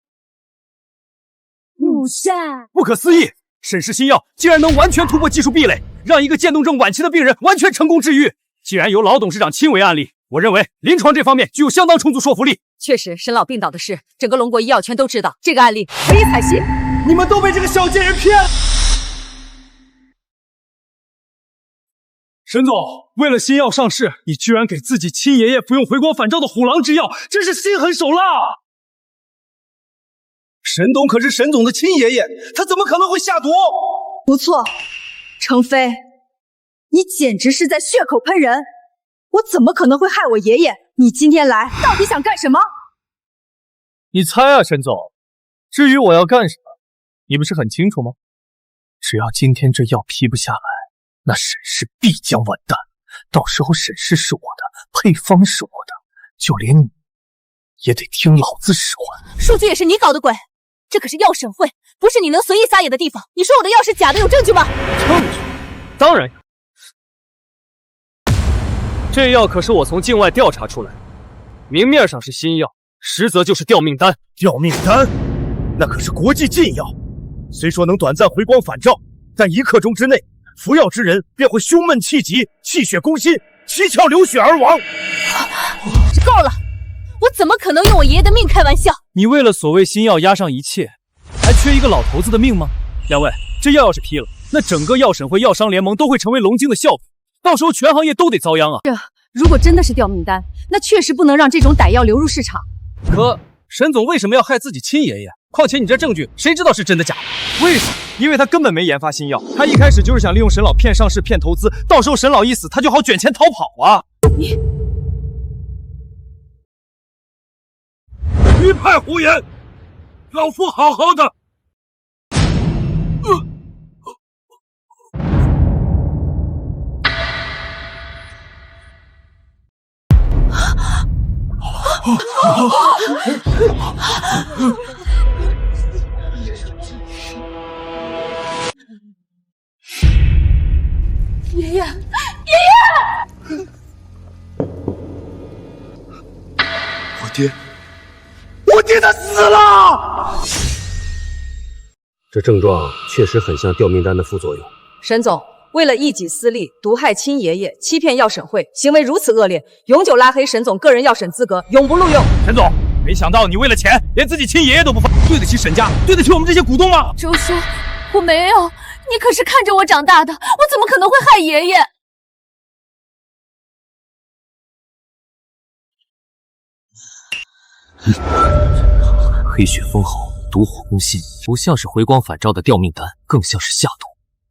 五善，不可思议！沈氏新药竟然能完全突破技术壁垒，让一个渐冻症晚期的病人完全成功治愈。既然由老董事长亲为案例，我认为临床这方面具有相当充足说服力。确实，沈老病倒的事，整个龙国医药圈都知道，这个案例可以采信。你们都被这个小贱人骗了！沈总，为了新药上市，你居然给自己亲爷爷服用回光返照的虎狼之药，真是心狠手辣！沈董可是沈总的亲爷爷，他怎么可能会下毒？不错，程飞，你简直是在血口喷人！我怎么可能会害我爷爷？你今天来到底想干什么？你猜啊，沈总。至于我要干什么，你不是很清楚吗？只要今天这药批不下来，那沈氏必将完蛋。到时候沈氏是我的，配方是我的，就连你也得听老子使唤。数据也是你搞的鬼，这可是药审会，不是你能随意撒野的地方。你说我的药是假的，有证据吗？证据？当然有。这药可是我从境外调查出来的，明面上是新药，实则就是吊命丹。吊命丹，那可是国际禁药，虽说能短暂回光返照，但1刻钟之内，服药之人便会胸闷气急、气血攻心、七窍流血而亡。够了！我怎么可能用我爷爷的命开玩笑？你为了所谓新药押上一切，还缺一个老头子的命吗？两位，这药要是批了，那整个药审会药商联盟都会成为龙晶的笑柄，到时候全行业都得遭殃啊！如果真的是吊命丹，那确实不能让这种歹药流入市场。可沈总为什么要害自己亲爷爷？况且你这证据谁知道是真的假的？为什么？因为他根本没研发新药，他一开始就是想利用沈老骗上市、骗投资，到时候沈老一死，他就好卷钱逃跑啊！你一派胡言！老夫好好的。爷爷，我爹他死了！这症状确实很像吊命丹的副作用。沈总为了一己私利，毒害亲爷爷，欺骗药审会，行为如此恶劣，永久拉黑沈总个人药审资格，永不录用。沈总，没想到你为了钱，连自己亲爷爷都不放，对得起沈家，对得起我们这些股东吗？周叔，我没有，你可是看着我长大的，我怎么可能会害爷爷？黑血封喉，毒火攻心，不像是回光返照的吊命丹，更像是下毒。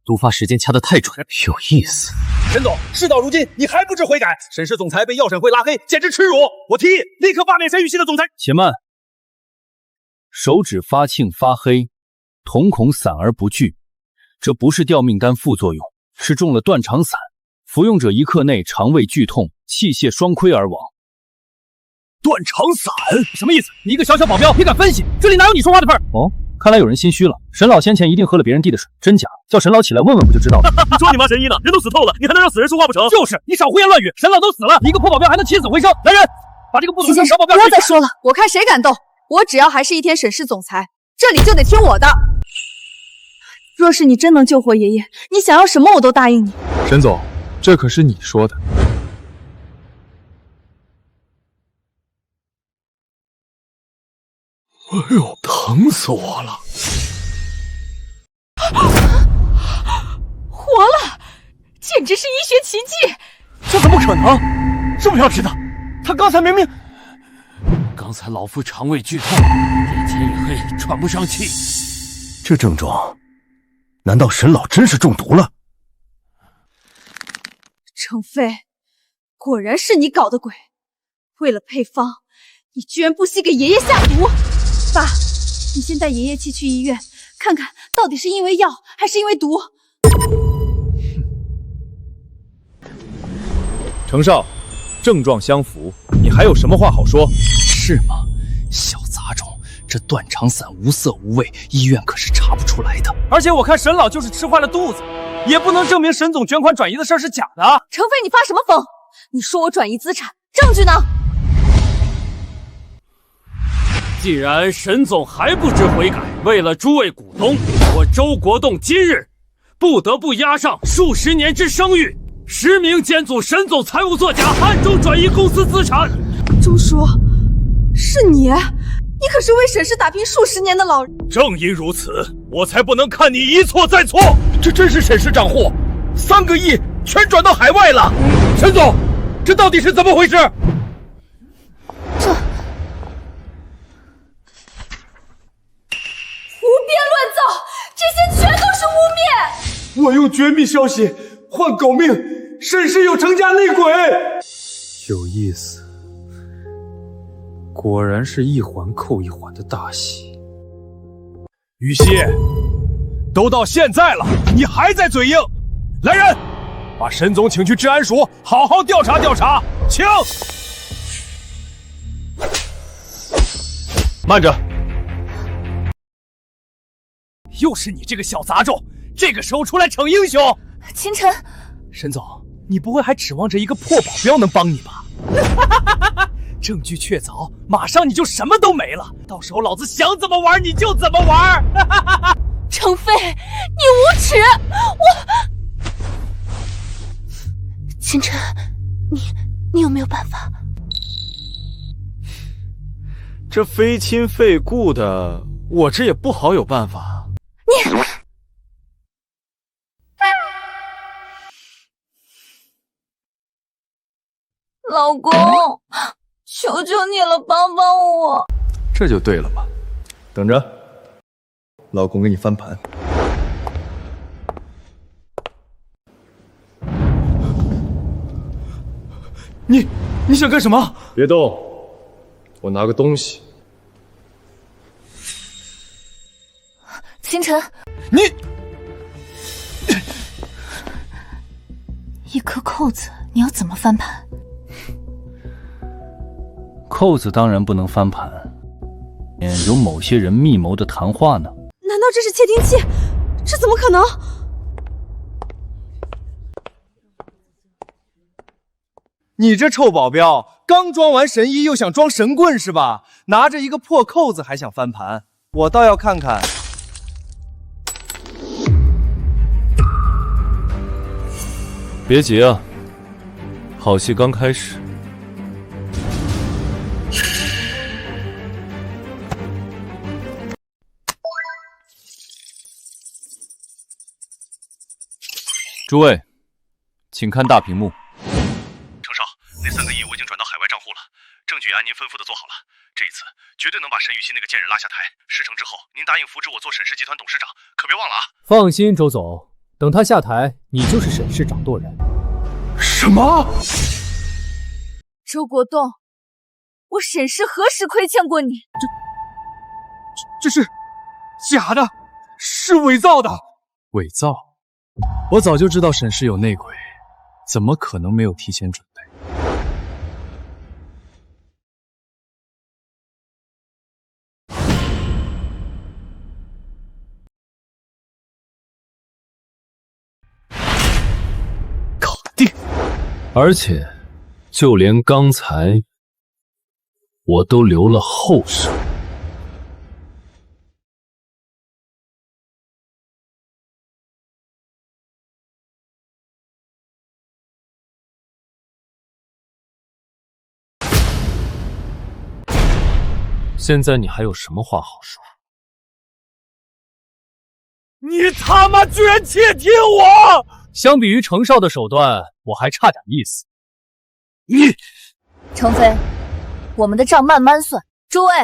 毒发时间掐得太准，有意思。沈总，事到如今，你还不知悔改？沈氏总裁被药审会拉黑，简直耻辱！我提议立刻罢免沈雨熙的总裁。且慢，手指发青发黑，瞳孔散而不聚，这不是吊命丹副作用，是中了断肠散，服用者1刻内肠胃剧痛，气血双亏而亡。断肠散什么意思？你一个小小保镖也敢分析？这里哪有你说话的份儿？哦，看来有人心虚了。沈老先前一定喝了别人递的水，真假？叫沈老起来问问不就知道了？你说你妈神医呢？人都死透了，你还能让死人说话不成？就是，你少胡言乱语。沈老都死了，你一个破保镖还能起死回生？来人，把这个不懂事的小保镖不要再说了，我看谁敢动！我只要还是一天沈氏总裁，这里就得听我的。若是你真能救活爷爷，你想要什么我都答应你。沈总，这可是你说的。哎呦，疼死我了！活了，简直是医学奇迹！这怎么可能？这么要知道，他刚才明明……刚才老夫肠胃剧痛，眼前一黑，喘不上气。这症状，难道沈老真是中毒了？程飞，果然是你搞的鬼！为了配方，你居然不惜给爷爷下毒！爸，你先带爷爷去医院，看看到底是因为药还是因为毒。程少，症状相符，你还有什么话好说？是吗？小杂种，这断肠散无色无味，医院可是查不出来的。而且我看沈老就是吃坏了肚子，也不能证明沈总卷款转移的事是假的啊！程飞，你发什么疯？你说我转移资产，证据呢？既然沈总还不知悔改，为了诸位股东，我周国栋今日不得不押上数十年之声誉，实名检阻沈总财务作假，暗中转移公司资产。钟叔，是你？你可是为沈氏打拼数十年的老人。正因如此，我才不能看你一错再错。这真是沈氏账户，3个亿全转到海外了。沈总，这到底是怎么回事？胡编乱造，这些全都是污蔑！我用绝密消息换狗命，沈氏有程家内鬼。有意思，果然是一环扣一环的大戏。于西，都到现在了，你还在嘴硬？来人，把沈总请去治安署，好好调查调查。请。慢着。又是你这个小杂种，这个时候出来逞英雄！秦晨，沈总，你不会还指望着一个破保镖能帮你吧？证据确凿，马上你就什么都没了，到时候老子想怎么玩你就怎么玩！程飞，你无耻！秦晨，你有没有办法？这非亲非故的，我这也不好有办法。你，老公，求求你了，帮帮我！这就对了嘛，等着，老公给你翻盘。你想干什么？别动，我拿个东西。秦晨，你一颗扣子，你要怎么翻盘？扣子当然不能翻盘，有某些人密谋的谈话呢。难道这是窃听器？这怎么可能？你这臭保镖，刚装完神医又想装神棍是吧？拿着一个破扣子还想翻盘，我倒要看看。别急啊，好戏刚开始。诸位，请看大屏幕。程少，那3个亿我已经转到海外账户了，证据按您吩咐的做好了。这这一次绝对能把沈雨欣那个贱人拉下台。事成之后，您答应扶植我做沈氏集团董事长，可别忘了啊！放心，周总，等他下台，你就是沈氏掌舵人。什么？周国栋，我沈氏何时亏欠过你？这是假的，是伪造的。伪造？我早就知道沈氏有内鬼，怎么可能没有提前准备？搞定！而且，就连刚才我都留了后手。现在你还有什么话好说？你他妈居然窃听我！相比于程少的手段，我还差点意思。程飞，我们的账慢慢算。诸位，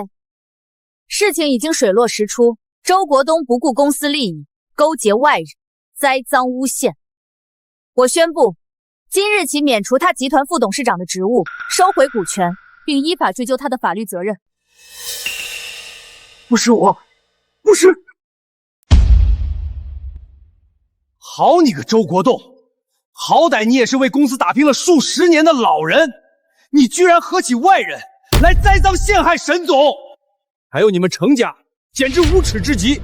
事情已经水落石出，周国东不顾公司利益，勾结外人，栽赃诬陷。我宣布，今日起免除他集团副董事长的职务，收回股权，并依法追究他的法律责任。不是我，不是。好你个周国栋，好歹你也是为公司打拼了数十年的老人，你居然合起外人来栽赃陷害沈总！还有你们程家，简直无耻至极，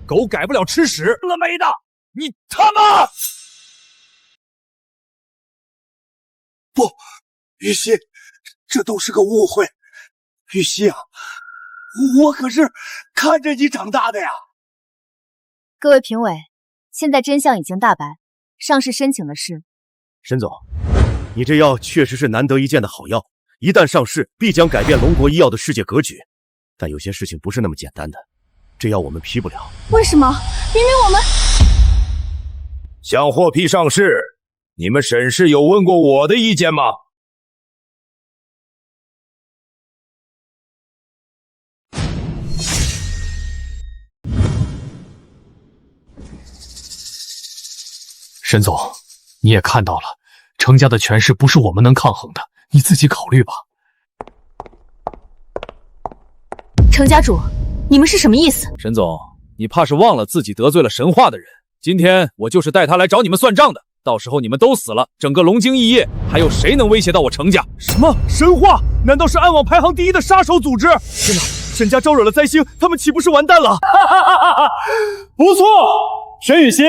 狗改不了吃屎了没的！你他妈！不，雨欣，这都是个误会。雨欣啊，我可是看着你长大的呀！各位评委，现在真相已经大白，上市申请的是沈总，你这药确实是难得一见的好药，一旦上市，必将改变龙国医药的世界格局。但有些事情不是那么简单的，这药我们批不了。为什么？明明我们想获批上市，你们沈氏有问过我的意见吗？沈总，你也看到了，程家的权势不是我们能抗衡的，你自己考虑吧。程家主，你们是什么意思？沈总，你怕是忘了自己得罪了神话的人。今天我就是带他来找你们算账的，到时候你们都死了，整个龙京异业还有谁能威胁到我程家？什么神话？难道是暗网排行第一的杀手组织？天哪，沈家招惹了灾星，他们岂不是完蛋了？不错，沈雨欣，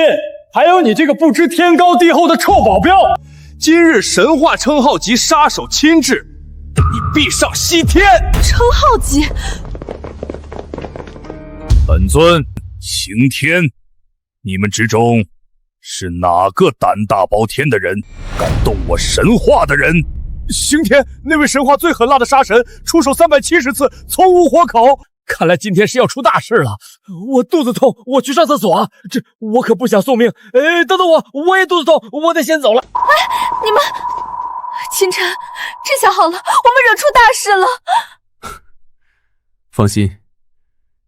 还有你这个不知天高地厚的臭保镖，今日神话称号级杀手亲至，你必上西天！称号级。本尊刑天，你们之中是哪个胆大包天的人，敢动我神话的人？刑天，那位神话最狠辣的杀神，出手370次，从无活口。看来今天是要出大事了。我肚子痛，我去上厕所啊！我可不想送命。等等我也肚子痛，我得先走了。你们，秦晨，这下好了，我们惹出大事了。放心，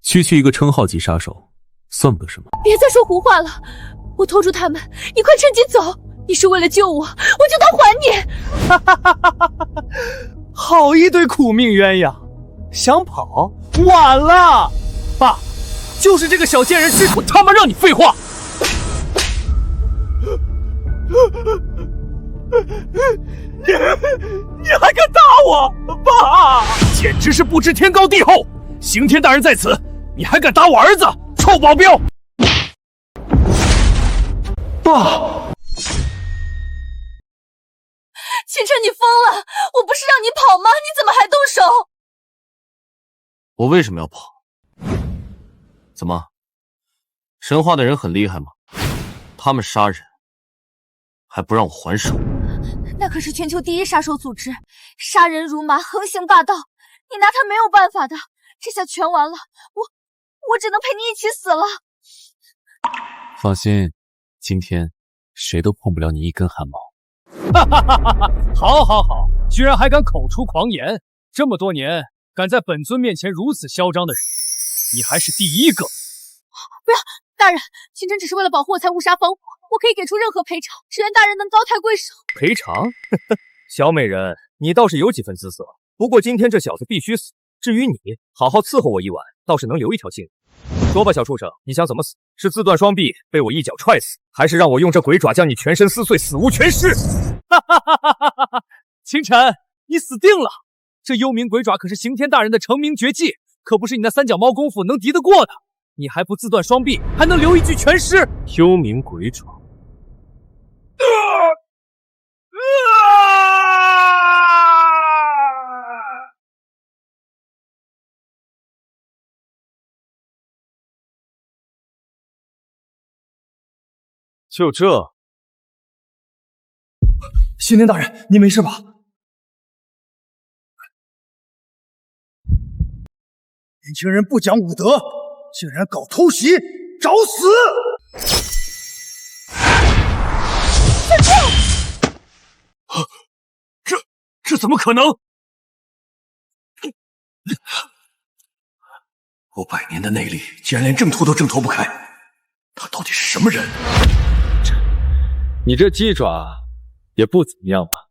区区一个称号级杀手，算不得什么。别再说胡话了，我拖住他们，你快趁机走。你是为了救我，我就当还你。好一对苦命鸳鸯，想跑晚了。爸，就是这个小贱人我他妈让你废话！你还敢打我，爸！简直是不知天高地厚！刑天大人在此，你还敢打我儿子，臭保镖！爸！秦晨，你疯了！我不是让你跑吗？你怎么还动手？我为什么要跑？怎么，神话的人很厉害吗？他们杀人，还不让我还手？那可是全球第一杀手组织，杀人如麻，横行霸道，你拿他没有办法的。这下全完了，我只能陪你一起死了。放心，今天谁都碰不了你一根汗毛。好，居然还敢口出狂言！这么多年，敢在本尊面前如此嚣张的人，你还是第一个。不要，大人，清晨只是为了保护我才误杀方虎，我可以给出任何赔偿，只愿大人能高抬贵手。赔偿？小美人，你倒是有几分姿色。不过今天这小子必须死。至于你，好好伺候我一晚，倒是能留一条性命。说吧，小畜生，你想怎么死？是自断双臂被我一脚踹死，还是让我用这鬼爪将你全身撕碎，死无全尸？哈哈哈哈哈哈！清晨，你死定了！这幽冥鬼爪可是刑天大人的成名绝技，可不是你那三脚猫功夫能敌得过的。你还不自断双臂，还能留一具全尸？幽冥鬼爪。就这，刑天大人，你没事吧？年轻人不讲武德，竟然搞偷袭，找死！这怎么可能？我100年的内力，竟然连挣脱都挣脱不开，他到底是什么人？你这鸡爪也不怎么样吧？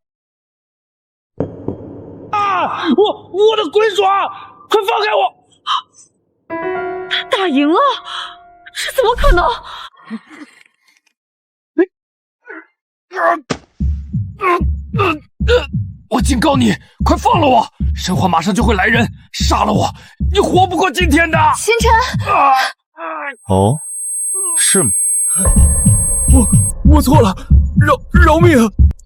啊！我的鬼爪，快放开我！他打赢了，这怎么可能？我警告你，快放了我！神话马上就会来人，杀了我，你活不过今天的。星辰，哦，是吗？我错了，饶命！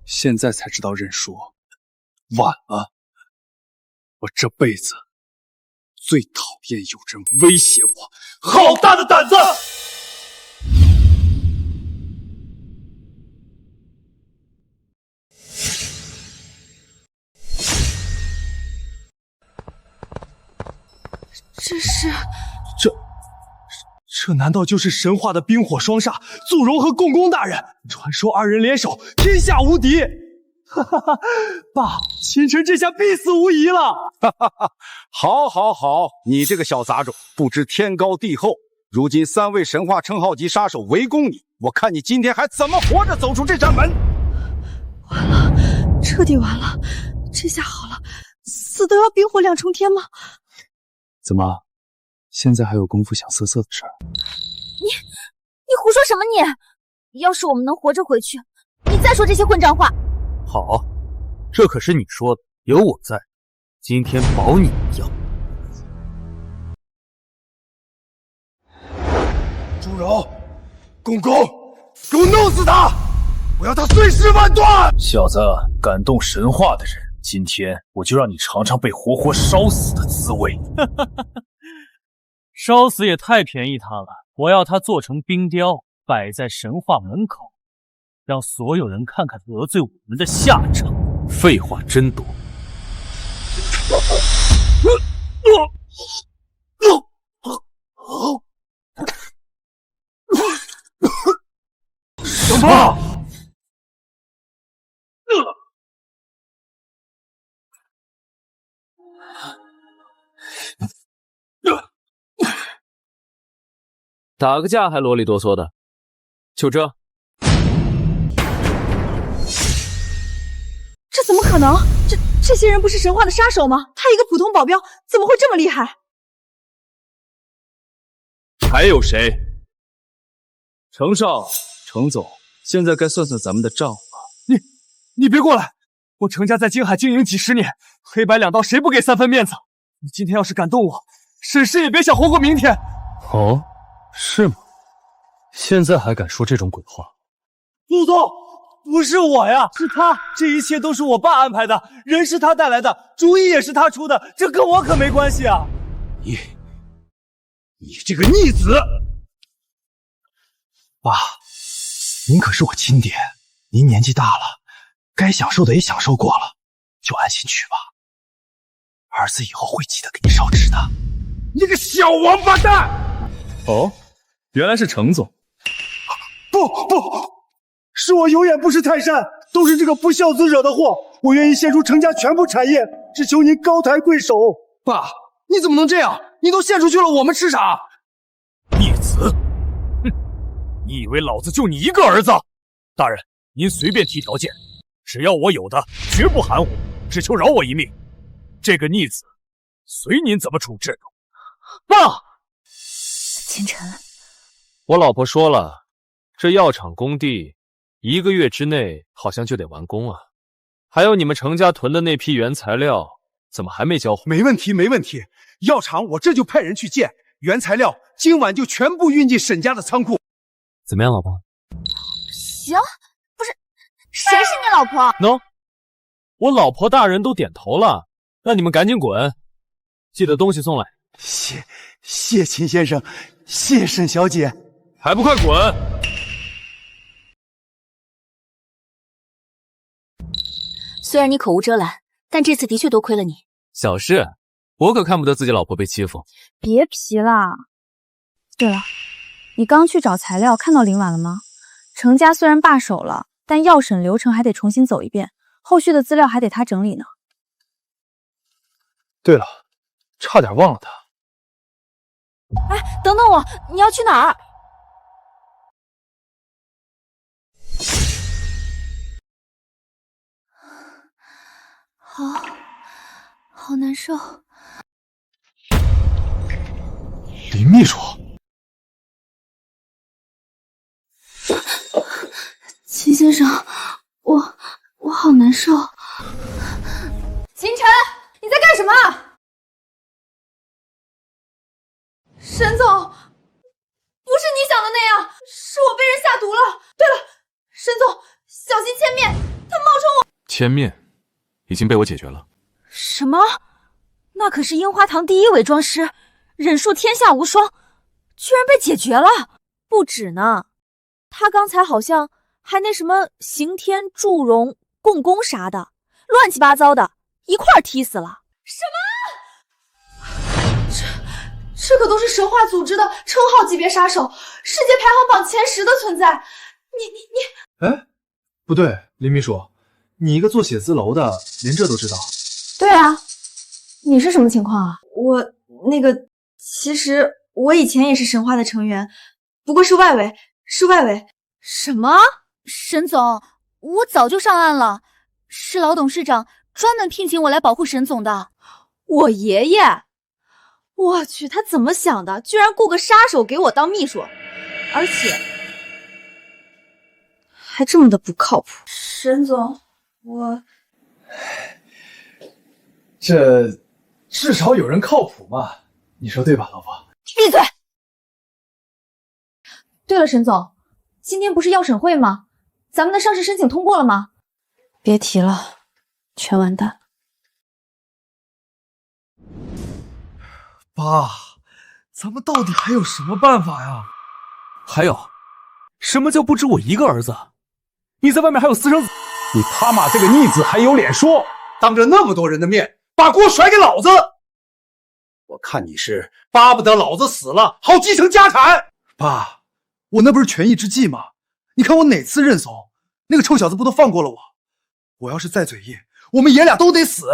现在才知道认输，晚了。我这辈子最讨厌有人威胁我，好大的胆子！这难道就是神话的冰火双煞，祝融和共工大人？传说二人联手，天下无敌！哈哈哈，爸，秦晨这下必死无疑了！哈哈哈，好，你这个小杂种，不知天高地厚。如今3位神话称号级杀手围攻你，我看你今天还怎么活着走出这扇门！完了，彻底完了！这下好了，死都要冰火2重天吗？怎么，现在还有功夫想色色的事儿？你胡说什么你？要是我们能活着回去，你再说这些混账话。好，这可是你说的，有我在，今天保你一样。祝融，共工，给我弄死他！我要他碎尸万段！小子，敢动神话的人，今天我就让你尝尝被活活烧死的滋味。烧死也太便宜他了，我要他做成冰雕，摆在神话门口，让所有人看看得罪我们的下场。废话真多。什么？打个架还啰里哆嗦的，就这？这怎么可能？这些人不是神话的杀手吗？他一个普通保镖，怎么会这么厉害？还有谁？程少，程总，现在该算算咱们的账了。你别过来！我程家在京海经营几10年，黑白2道谁不给3分面子？你今天要是敢动我，沈氏也别想活过明天。哦，是吗？现在还敢说这种鬼话？陆总，不是我呀，是他，这一切都是我爸安排的，人是他带来的，主意也是他出的，这跟我可没关系啊！你这个逆子！爸，您可是我亲爹，您年纪大了，该享受的也享受过了，就安心去吧。儿子以后会记得给你烧纸的。你个小王八蛋！哦，原来是程总。不，是我有眼不识泰山，都是这个不孝子惹的祸。我愿意献出程家全部产业，只求您高抬贵手。爸，你怎么能这样？你都献出去了，我们吃啥？逆子！哼，你以为老子就你一个儿子？大人，您随便提条件，只要我有的，绝不含糊，只求饶我一命。这个逆子，随您怎么处置。爸，秦晨，我老婆说了，这药厂工地1个月之内好像就得完工啊。还有你们程家囤的那批原材料，怎么还没交货？没问题，没问题。药厂我这就派人去见，原材料今晚就全部运进沈家的仓库。怎么样，老婆？行，不是，谁是你老婆？喏，我老婆大人都点头了，让你们赶紧滚，记得东西送来。谢秦先生，谢沈小姐，还不快滚！虽然你口无遮拦，但这次的确多亏了你。小事，我可看不得自己老婆被欺负。别皮啦。对了，你刚去找材料，看到林婉了吗？程家虽然罢手了，但药审流程还得重新走一遍，后续的资料还得他整理呢。对了，差点忘了他。哎，等等我，你要去哪儿？好难受。林秘书，秦先生，我好难受。秦晨，你在干什么？沈总，不是你想的那样，是我被人下毒了。对了，沈总，小心千面，他冒充我。千面已经被我解决了。什么？那可是樱花堂第1伪装师，忍术天下无双，居然被解决了！不止呢，他刚才好像还那什么刑天、祝融、共工啥的，乱七八糟的，一块儿踢死了。什么？这可都是神话组织的称号级别杀手，世界排行榜前10的存在。你……哎，不对，林秘书，你一个做写字楼的，连这都知道？对啊，你是什么情况啊？其实我以前也是神话的成员，不过是外围。什么？沈总，我早就上岸了，是老董事长专门聘请我来保护沈总的。我爷爷，我去，他怎么想的？居然雇个杀手给我当秘书，而且还这么的不靠谱。沈总，这至少有人靠谱嘛，你说对吧，老婆？闭嘴！对了，沈总，今天不是药审会吗？咱们的上市申请通过了吗？别提了，全完蛋。爸，咱们到底还有什么办法呀？还有，什么叫不止我一个儿子？你在外面还有私生子？你他妈这个逆子还有脸说，当着那么多人的面把锅甩给老子！我看你是巴不得老子死了，好继承家产。爸，我那不是权宜之计吗？你看我哪次认怂，那个臭小子不都放过了我？我要是再嘴硬，我们爷俩都得死。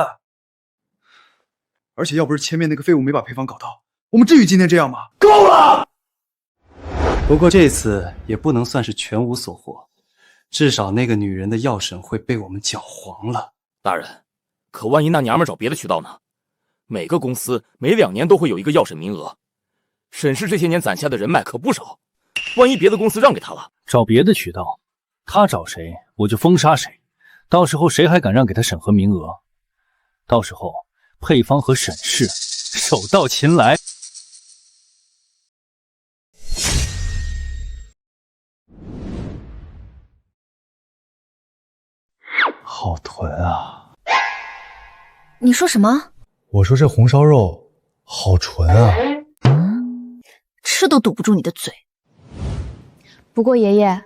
而且要不是前面那个废物没把配方搞到，我们至于今天这样吗？够了！不过这次也不能算是全无所获，至少那个女人的药审会被我们搅黄了。大人，可万一那娘们找别的渠道呢？每个公司每2年都会有一个药审名额，沈氏这些年攒下的人脉可不少，万一别的公司让给他了，找别的渠道，他找谁我就封杀谁，到时候谁还敢让给他审核名额？到时候配方和沈氏手到擒来。好囤啊！你说什么？我说这红烧肉好纯啊，吃都堵不住你的嘴。不过爷爷，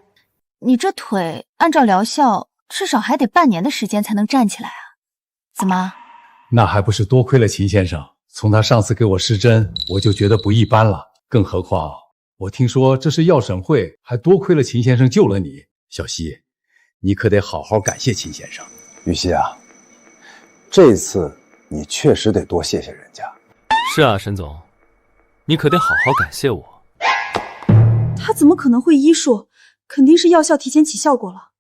你这腿按照疗效至少还得半年的时间才能站起来啊，怎么？那还不是多亏了秦先生，从他上次给我施针，我就觉得不一般了。更何况我听说这是药审会，还多亏了秦先生救了你。小溪，你可得好好感谢秦先生。玉溪啊，这次你确实得多谢谢人家。是啊，沈总，你可得好好感谢我。他怎么可能会医术？肯定是药效提前起效果了。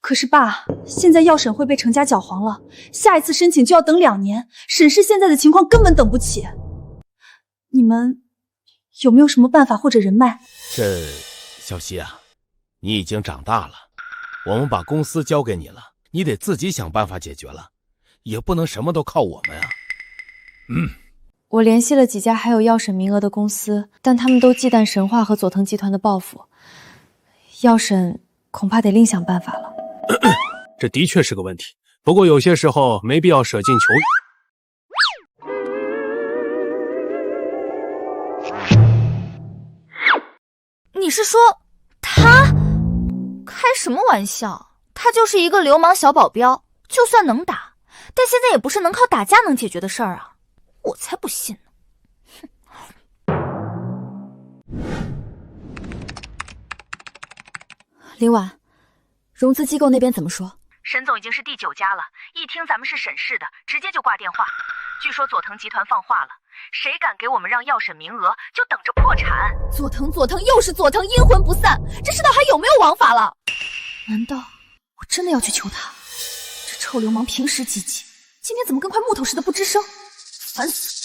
可是爸，现在药审会被程家搅黄了，下一次申请就要等2年，沈氏现在的情况根本等不起。你们有没有什么办法或者人脉？这小希啊，你已经长大了，我们把公司交给你了，你得自己想办法解决了，也不能什么都靠我们啊。我联系了几家还有药审名额的公司，但他们都忌惮神话和佐藤集团的报复，药审恐怕得另想办法了。这的确是个问题，不过有些时候没必要舍近求远。你是说他？开什么玩笑？他就是一个流氓小保镖，就算能打，但现在也不是能靠打架能解决的事儿啊！我才不信呢！林婉，融资机构那边怎么说？沈总已经是第9家了，一听咱们是沈氏的，直接就挂电话。据说佐藤集团放话了，谁敢给我们让药审名额，就等着破产。佐藤又是佐藤，阴魂不散，这世道还有没有王法了？难道我真的要去求他？这臭流氓平时积极，今天怎么跟块木头似的不吱声？烦死！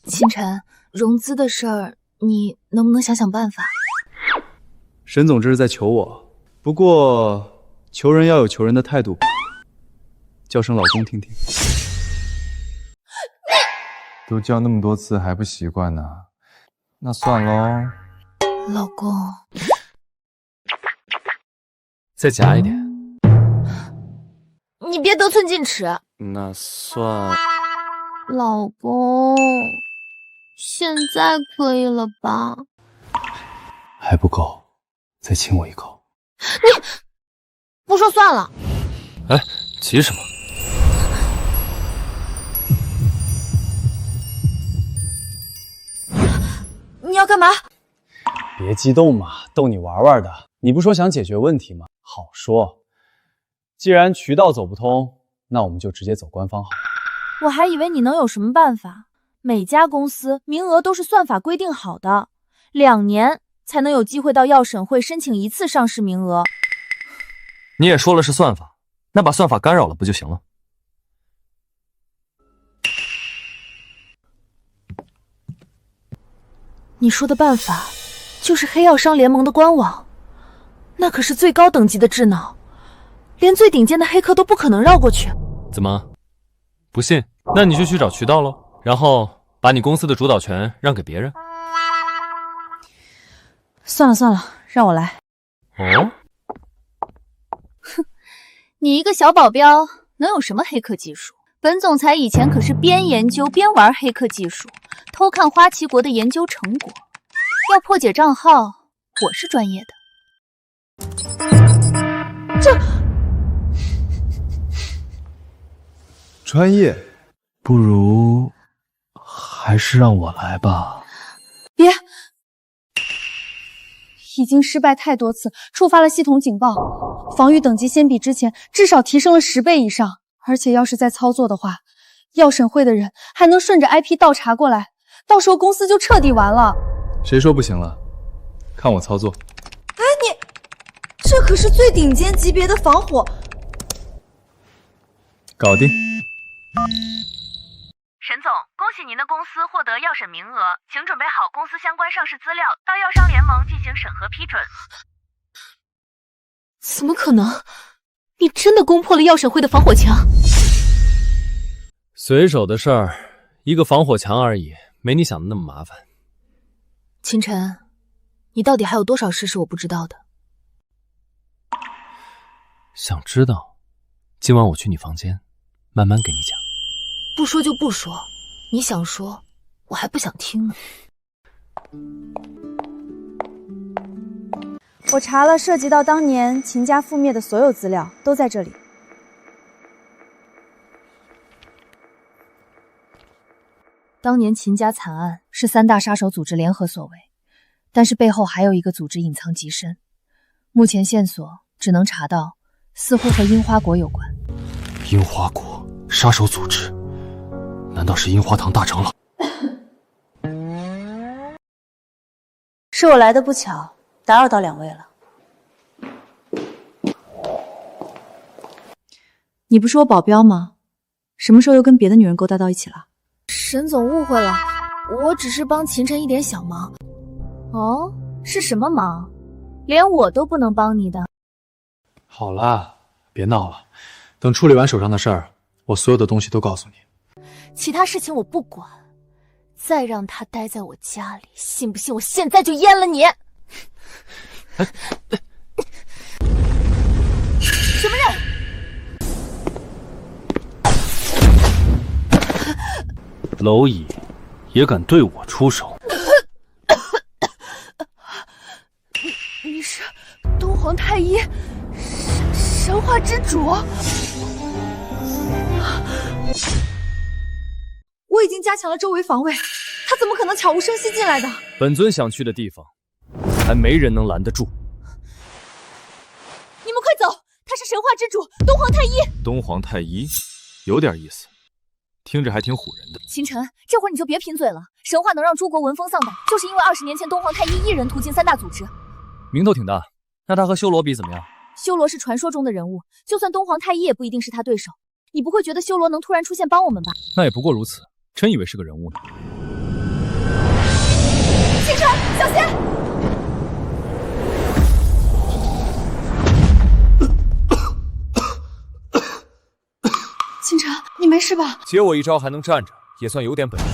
清晨，融资的事儿，你能不能想想办法？沈总这是在求我，不过求人要有求人的态度，叫声老公听听。都叫那么多次还不习惯呢，那算喽。老公，再夹一点。你别得寸进尺。那算。老公，现在可以了吧？还不够，再亲我一口。你不说算了。哎，急什么？你要干嘛？别激动嘛，逗你玩玩的。你不说想解决问题吗？好说。既然渠道走不通，那我们就直接走官方好了。我还以为你能有什么办法。每家公司名额都是算法规定好的，2年才能有机会到药审会申请1次上市名额。你也说了是算法，那把算法干扰了不就行了？你说的办法就是黑药商联盟的官网，那可是最高等级的智脑，连最顶尖的黑客都不可能绕过去。怎么，不信？那你就去找渠道咯，然后把你公司的主导权让给别人。算了，让我来。哦？哼，你一个小保镖能有什么黑客技术？本总裁以前可是边研究边玩黑客技术，偷看花旗国的研究成果。要破解账号，我是专业的。这专业，不如还是让我来吧。别，已经失败太多次，触发了系统警报，防御等级先比之前至少提升了10倍以上。而且要是再操作的话，药审会的人还能顺着 IP 倒查过来，到时候公司就彻底完了。谁说不行了？看我操作。哎，你这可是最顶尖级别的防火。搞定。沈总，恭喜您的公司获得药审名额，请准备好公司相关上市资料，到药商联盟进行审核批准。怎么可能？你真的攻破了药审会的防火墙？随手的事儿，一个防火墙而已，没你想的那么麻烦。清晨，你到底还有多少事是我不知道的？想知道，今晚我去你房间，慢慢给你讲。不说就不说，你想说，我还不想听呢。我查了涉及到当年秦家覆灭的所有资料，都在这里。当年秦家惨案是3大杀手组织联合所为，但是背后还有一个组织隐藏极深，目前线索只能查到似乎和樱花国有关。樱花国杀手组织，难道是樱花堂大长老？是我来的不巧，打扰到两位了。你不是我保镖吗？什么时候又跟别的女人勾搭到一起了？沈总误会了，我只是帮秦晨一点小忙。哦，是什么忙？连我都不能帮你的？好了，别闹了，等处理完手上的事儿，我所有的东西都告诉你。其他事情我不管，再让他待在我家里，信不信我现在就阉了你？什么人？蝼蚁也敢对我出手？你是东皇太一，神话之主。我已经加强了周围防卫，他怎么可能悄无声息进来的？本尊想去的地方，还没人能拦得住。你们快走！他是神话之主东皇太一。东皇太一，有点意思，听着还挺唬人的。秦晨，这会儿你就别贫嘴了。神话能让诸国闻风丧胆，就是因为20年前东皇太一一人途经3大组织，名头挺大。那他和修罗比怎么样？修罗是传说中的人物，就算东皇太一也不一定是他对手。你不会觉得修罗能突然出现帮我们吧？那也不过如此，真以为是个人物呢。秦晨，小心！清晨，你没事吧？接我一招还能站着，也算有点本事，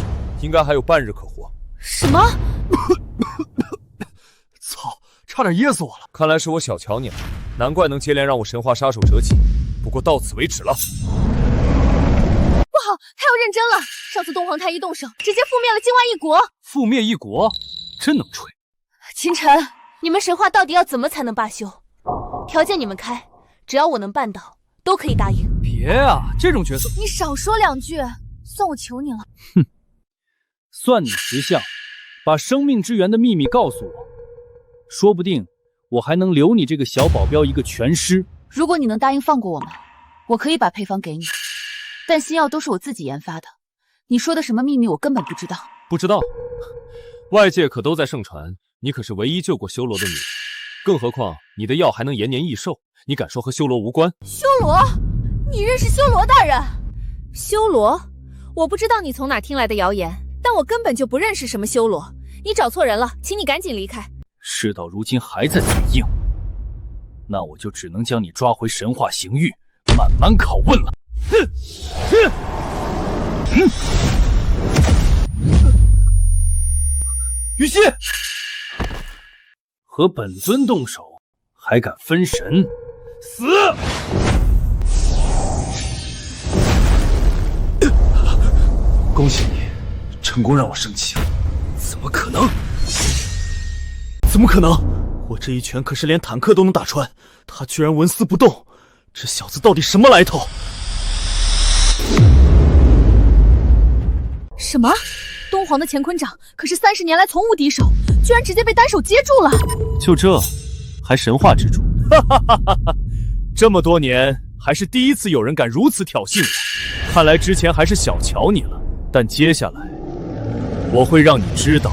应该还有半日可活。什么？操！差点噎死我了。看来是我小瞧你了，难怪能接连让我神话杀手折戟。不过到此为止了。不好，他要认真了。上次东皇太一动手，直接覆灭了境外一国。覆灭一国，真能吹。秦晨，你们神话到底要怎么才能罢休？条件你们开，只要我能办到，都可以答应。别啊，这种角色你少说2句，算我求你了。哼，算你识相，把生命之源的秘密告诉我，说不定我还能留你这个小保镖一个全尸。如果你能答应放过我们，我可以把配方给你，但新药都是我自己研发的。你说的什么秘密我根本不知道。不知道？外界可都在盛传，你可是唯一救过修罗的女人，更何况你的药还能延年益寿，你敢说和修罗无关？修罗？你认识修罗大人？修罗？我不知道你从哪听来的谣言，但我根本就不认识什么修罗。你找错人了，请你赶紧离开。事到如今还在嘴硬，那我就只能将你抓回神话刑狱，慢慢拷问了。于西，和本尊动手，还敢分神？死！恭喜你，成功让我生气了。怎么可能？怎么可能？我这一拳可是连坦克都能打穿，他居然纹丝不动，这小子到底什么来头？什么？东皇的乾坤掌可是30年来从无敌手，居然直接被单手接住了。就这，还神话之主？哈哈哈哈哈！这么多年，还是第一次有人敢如此挑衅我。看来之前还是小瞧你了，但接下来我会让你知道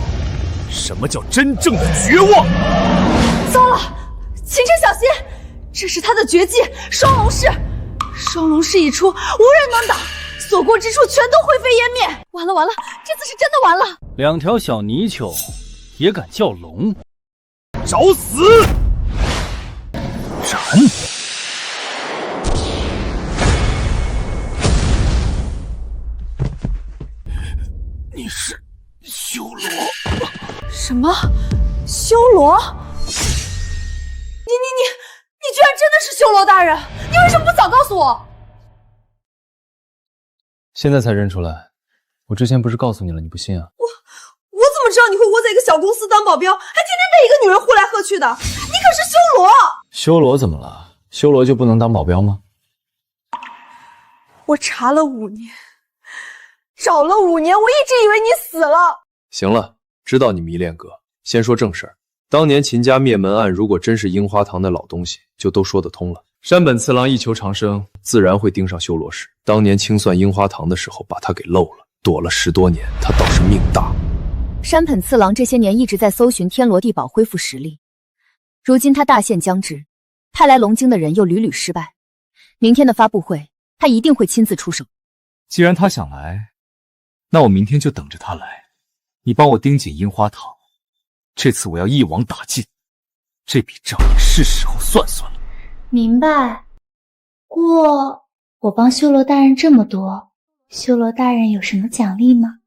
什么叫真正的绝望。糟了，秦晨小心，这是他的绝技双龙式，双龙式一出，无人能挡。所过之处全都灰飞烟灭。完了完了，这次是真的完了。2条小泥鳅也敢叫龙？找死！斩！你是修罗？什么？修罗？你居然真的是修罗大人？你为什么不早告诉我？现在才认出来，我之前不是告诉你了，你不信啊？我怎么知道你会窝在一个小公司当保镖，还天天被一个女人呼来喝去的？你可是修罗！修罗怎么了？修罗就不能当保镖吗？我查了5年，找了5年，我一直以为你死了。行了，知道你迷恋哥，先说正事儿。当年秦家灭门案，如果真是樱花堂的老东西，就都说得通了。山本次郎一求长生，自然会盯上修罗氏。当年清算樱花堂的时候，把他给漏了，躲了10多年，他倒是命大。山本次郎这些年一直在搜寻天罗地宝恢复实力，如今他大限将至，派来龙京的人又屡屡失败。明天的发布会，他一定会亲自出手。既然他想来，那我明天就等着他来。你帮我盯紧樱花堂，这次我要一网打尽，这笔账是时候算算了。明白。过我帮修罗大人这么多，修罗大人有什么奖励吗？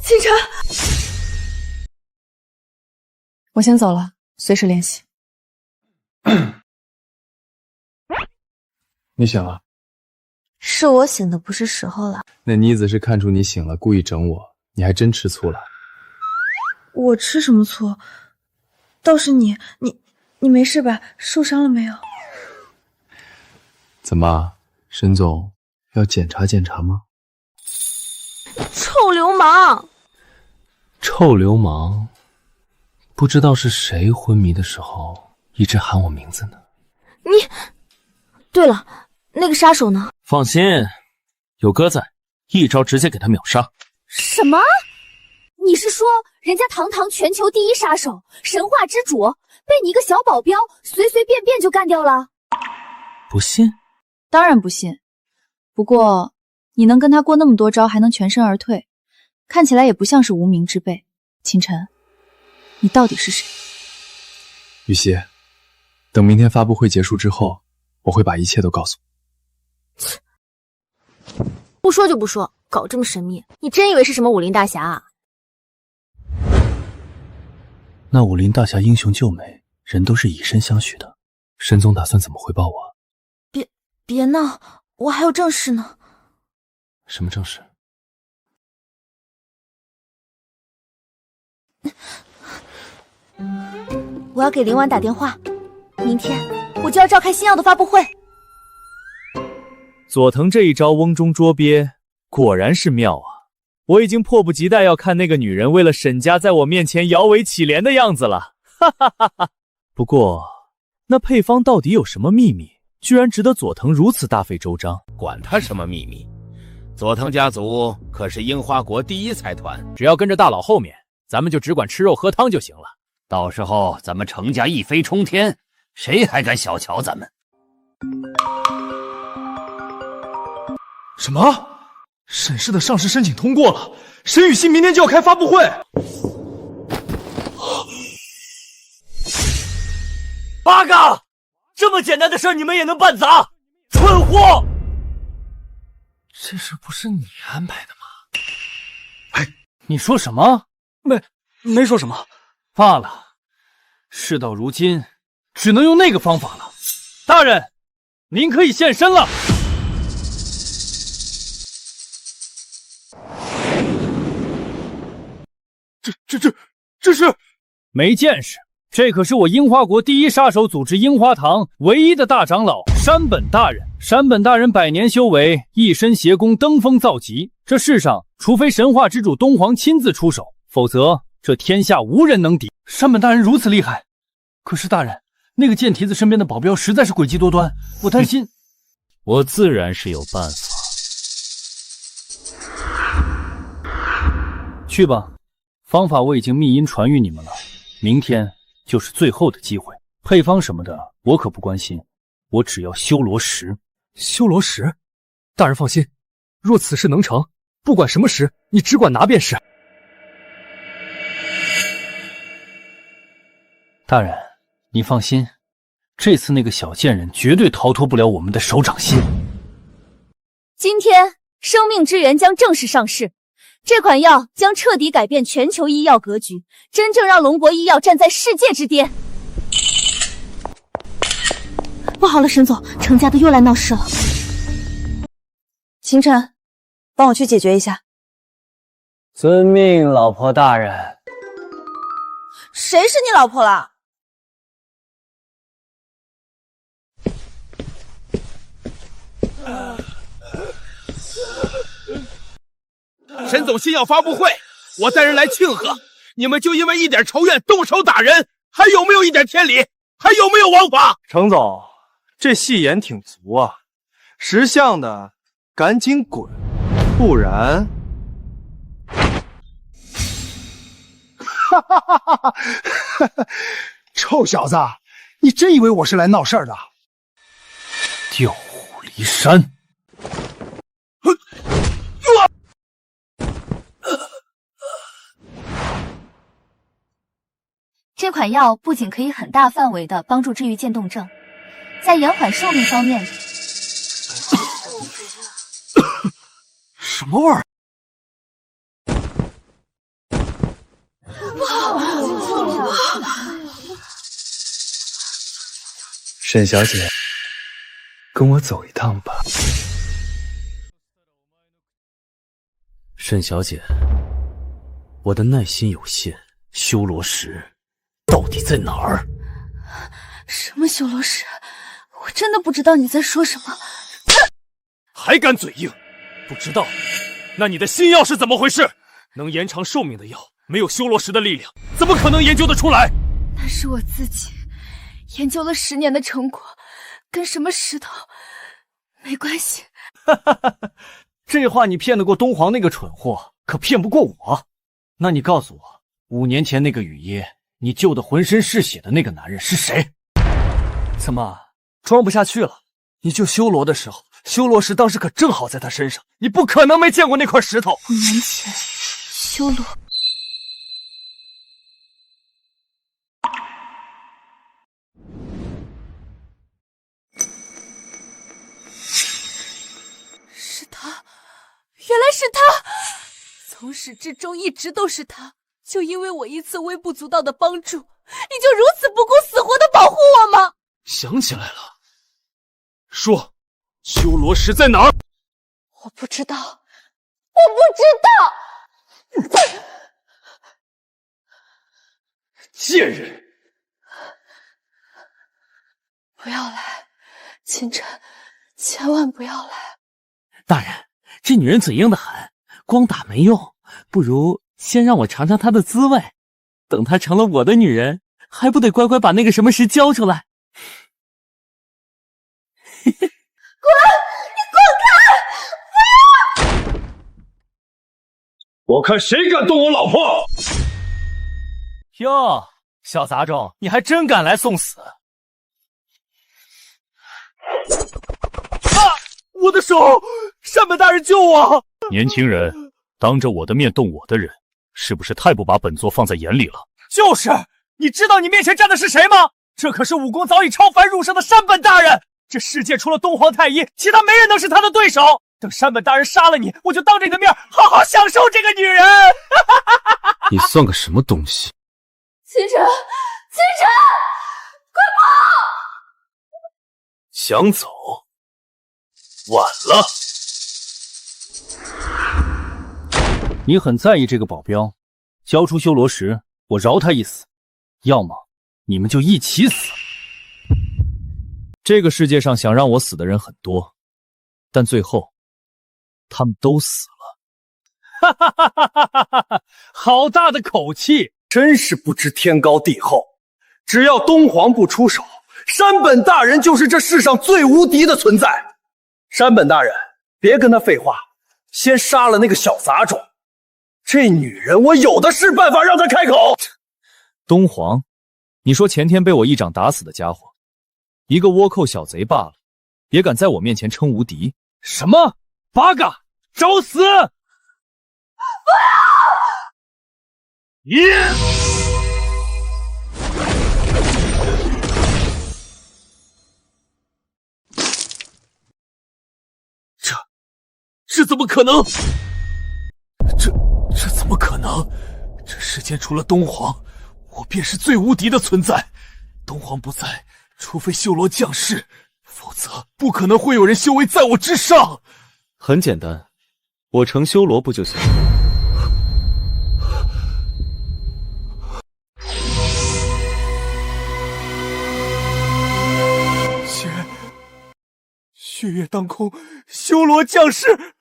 清晨，我先走了，随时联系。你醒了？是我醒的不是时候了。那妮子是看出你醒了，故意整我，你还真吃醋了。我吃什么醋？倒是你没事吧？受伤了没有？怎么，沈总要检查检查吗？臭流氓！臭流氓！不知道是谁昏迷的时候一直喊我名字呢。你，对了，那个杀手呢？放心，有哥在，一招直接给他秒杀。什么？你是说人家堂堂全球第一杀手、神话之主，被你一个小保镖随随便便就干掉了？不信？当然不信。不过你能跟他过那么多招，还能全身而退，看起来也不像是无名之辈。秦晨，你到底是谁？雨熙，等明天发布会结束之后，我会把一切都告诉你。不说就不说，搞这么神秘，你真以为是什么武林大侠啊？那武林大侠英雄救美，人都是以身相许的。沈总打算怎么汇报我？别闹，我还有正事呢。什么正事？我要给林婉打电话，明天我就要召开新药的发布会。佐藤这一招瓮中捉鳖，果然是妙啊！我已经迫不及待要看那个女人为了沈家在我面前摇尾乞怜的样子了，哈哈哈哈！不过，那配方到底有什么秘密，居然值得佐藤如此大费周章？管他什么秘密，佐藤家族可是樱花国第一财团，只要跟着大佬后面，咱们就只管吃肉喝汤就行了。到时候咱们程家一飞冲天，谁还敢小瞧咱们？什么？沈氏的上市申请通过了，沈雨欣明天就要开发布会。八嘎！这么简单的事你们也能办砸？蠢货！这事不是你安排的吗？哎，你说什么？没说什么。罢了，事到如今，只能用那个方法了。大人，您可以现身了。这是没见识！这可是我樱花国第一杀手组织樱花堂唯一的大长老山本大人。山本大人百年修为，一身邪功登峰造极，这世上除非神话之主东皇亲自出手，否则这天下无人能敌。山本大人如此厉害，可是大人，那个贱蹄子身边的保镖实在是诡计多端，我担心。我自然是有办法。去吧，方法我已经密音传于你们了，明天就是最后的机会。配方什么的我可不关心，我只要修罗石。修罗石？大人放心，若此事能成，不管什么石，你只管拿便是。大人，你放心，这次那个小贱人绝对逃脱不了我们的手掌心。今天，生命之源将正式上市，这款药将彻底改变全球医药格局，真正让龙国医药站在世界之巅。不好了，沈总，程家的又来闹事了。秦晨，帮我去解决一下。遵命，老婆大人。谁是你老婆了？沈总新药发布会，我带人来庆贺。你们就因为一点仇怨动手打人，还有没有一点天理？还有没有王法？程总，这戏演挺足啊，识相的赶紧滚，不然……哈哈哈哈哈！臭小子，你真以为我是来闹事儿的？调虎离山。这款药不仅可以很大范围的帮助治愈渐冻症，在延缓寿命方面，什么味儿？沈小姐，跟我走一趟吧。沈小姐，我的耐心有限，修罗石到底在哪儿？什么修罗石？我真的不知道你在说什么。还敢嘴硬？不知道？那你的新药是怎么回事？能延长寿命的药，没有修罗石的力量，怎么可能研究得出来？那是我自己研究了10年的成果，跟什么石头没关系。这话你骗得过东皇那个蠢货，可骗不过我。那你告诉我，5年前那个雨耶，你救得浑身是血的那个男人是谁？怎么装不下去了？你救修罗的时候，修罗石当时可正好在他身上，你不可能没见过那块石头。5年前，修罗。是他，原来是他，从始至终一直都是他。就因为我一次微不足道的帮助，你就如此不顾死活的保护我吗？想起来了，说，修罗石在哪儿？我不知道，我不知道。贱人！不要来，清晨，千万不要来。大人，这女人嘴硬的很，光打没用，不如先让我尝尝她的滋味。等她成了我的女人，还不得乖乖把那个什么石交出来？滚！你滚开！不要！我看谁敢动我老婆！哟，小杂种，你还真敢来送死！我的手！山本大人救我！年轻人，当着我的面动我的人，是不是太不把本座放在眼里了？就是，你知道你面前站的是谁吗？这可是武功早已超凡入圣的山本大人，这世界除了东皇太一，其他没人能是他的对手。等山本大人杀了你，我就当着你的面好好享受这个女人。你算个什么东西？清晨，清晨，快跑！想走？晚了。你很在意这个保镖，交出修罗石，我饶他一死；要么你们就一起死。这个世界上想让我死的人很多，但最后他们都死了。哈哈哈哈哈哈！好大的口气，真是不知天高地厚。只要东皇不出手，山本大人就是这世上最无敌的存在。山本大人，别跟他废话，先杀了那个小杂种。这女人，我有的是办法让她开口。东皇，你说前天被我一掌打死的家伙，一个倭寇小贼罢了，也敢在我面前称无敌？什么？八嘎，找死！不要！这怎么可能？这怎么可能？这世间除了东皇，我便是最无敌的存在。东皇不在，除非修罗降世，否则不可能会有人修为在我之上。很简单，我成修罗不就行了？血月当空，修罗降世。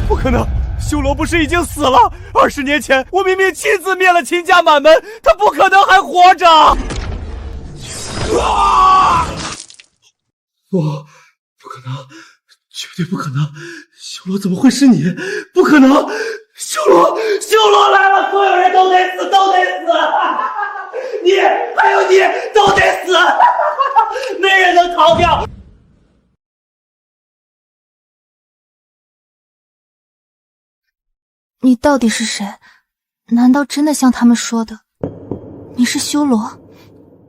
不可能，修罗不是已经死了？20年前我明明亲自灭了秦家满门，他不可能还活着！不可能，绝对不可能！修罗怎么会是你？不可能！修罗来了，所有人都得死，都得死！你还有你都得死，没人能逃掉！你到底是谁？难道真的像他们说的，你是修罗？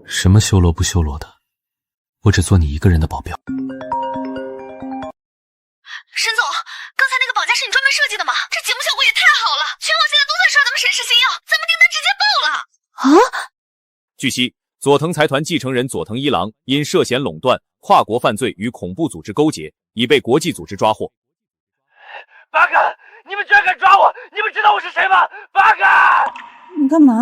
什么修罗不修罗的，我只做你一个人的保镖。沈总，刚才那个绑架是你专门设计的吗？这节目效果也太好了，全网现在都在刷咱们沈氏新药，咱们订单直接爆了！啊！据悉，佐藤财团继承人佐藤一郎因涉嫌垄断、跨国犯罪与恐怖组织勾结，已被国际组织抓获。八哥，你们居然敢抓我！你们知道我是谁吗？八哥，你干嘛？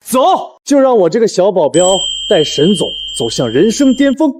走，就让我这个小保镖带沈总走向人生巅峰。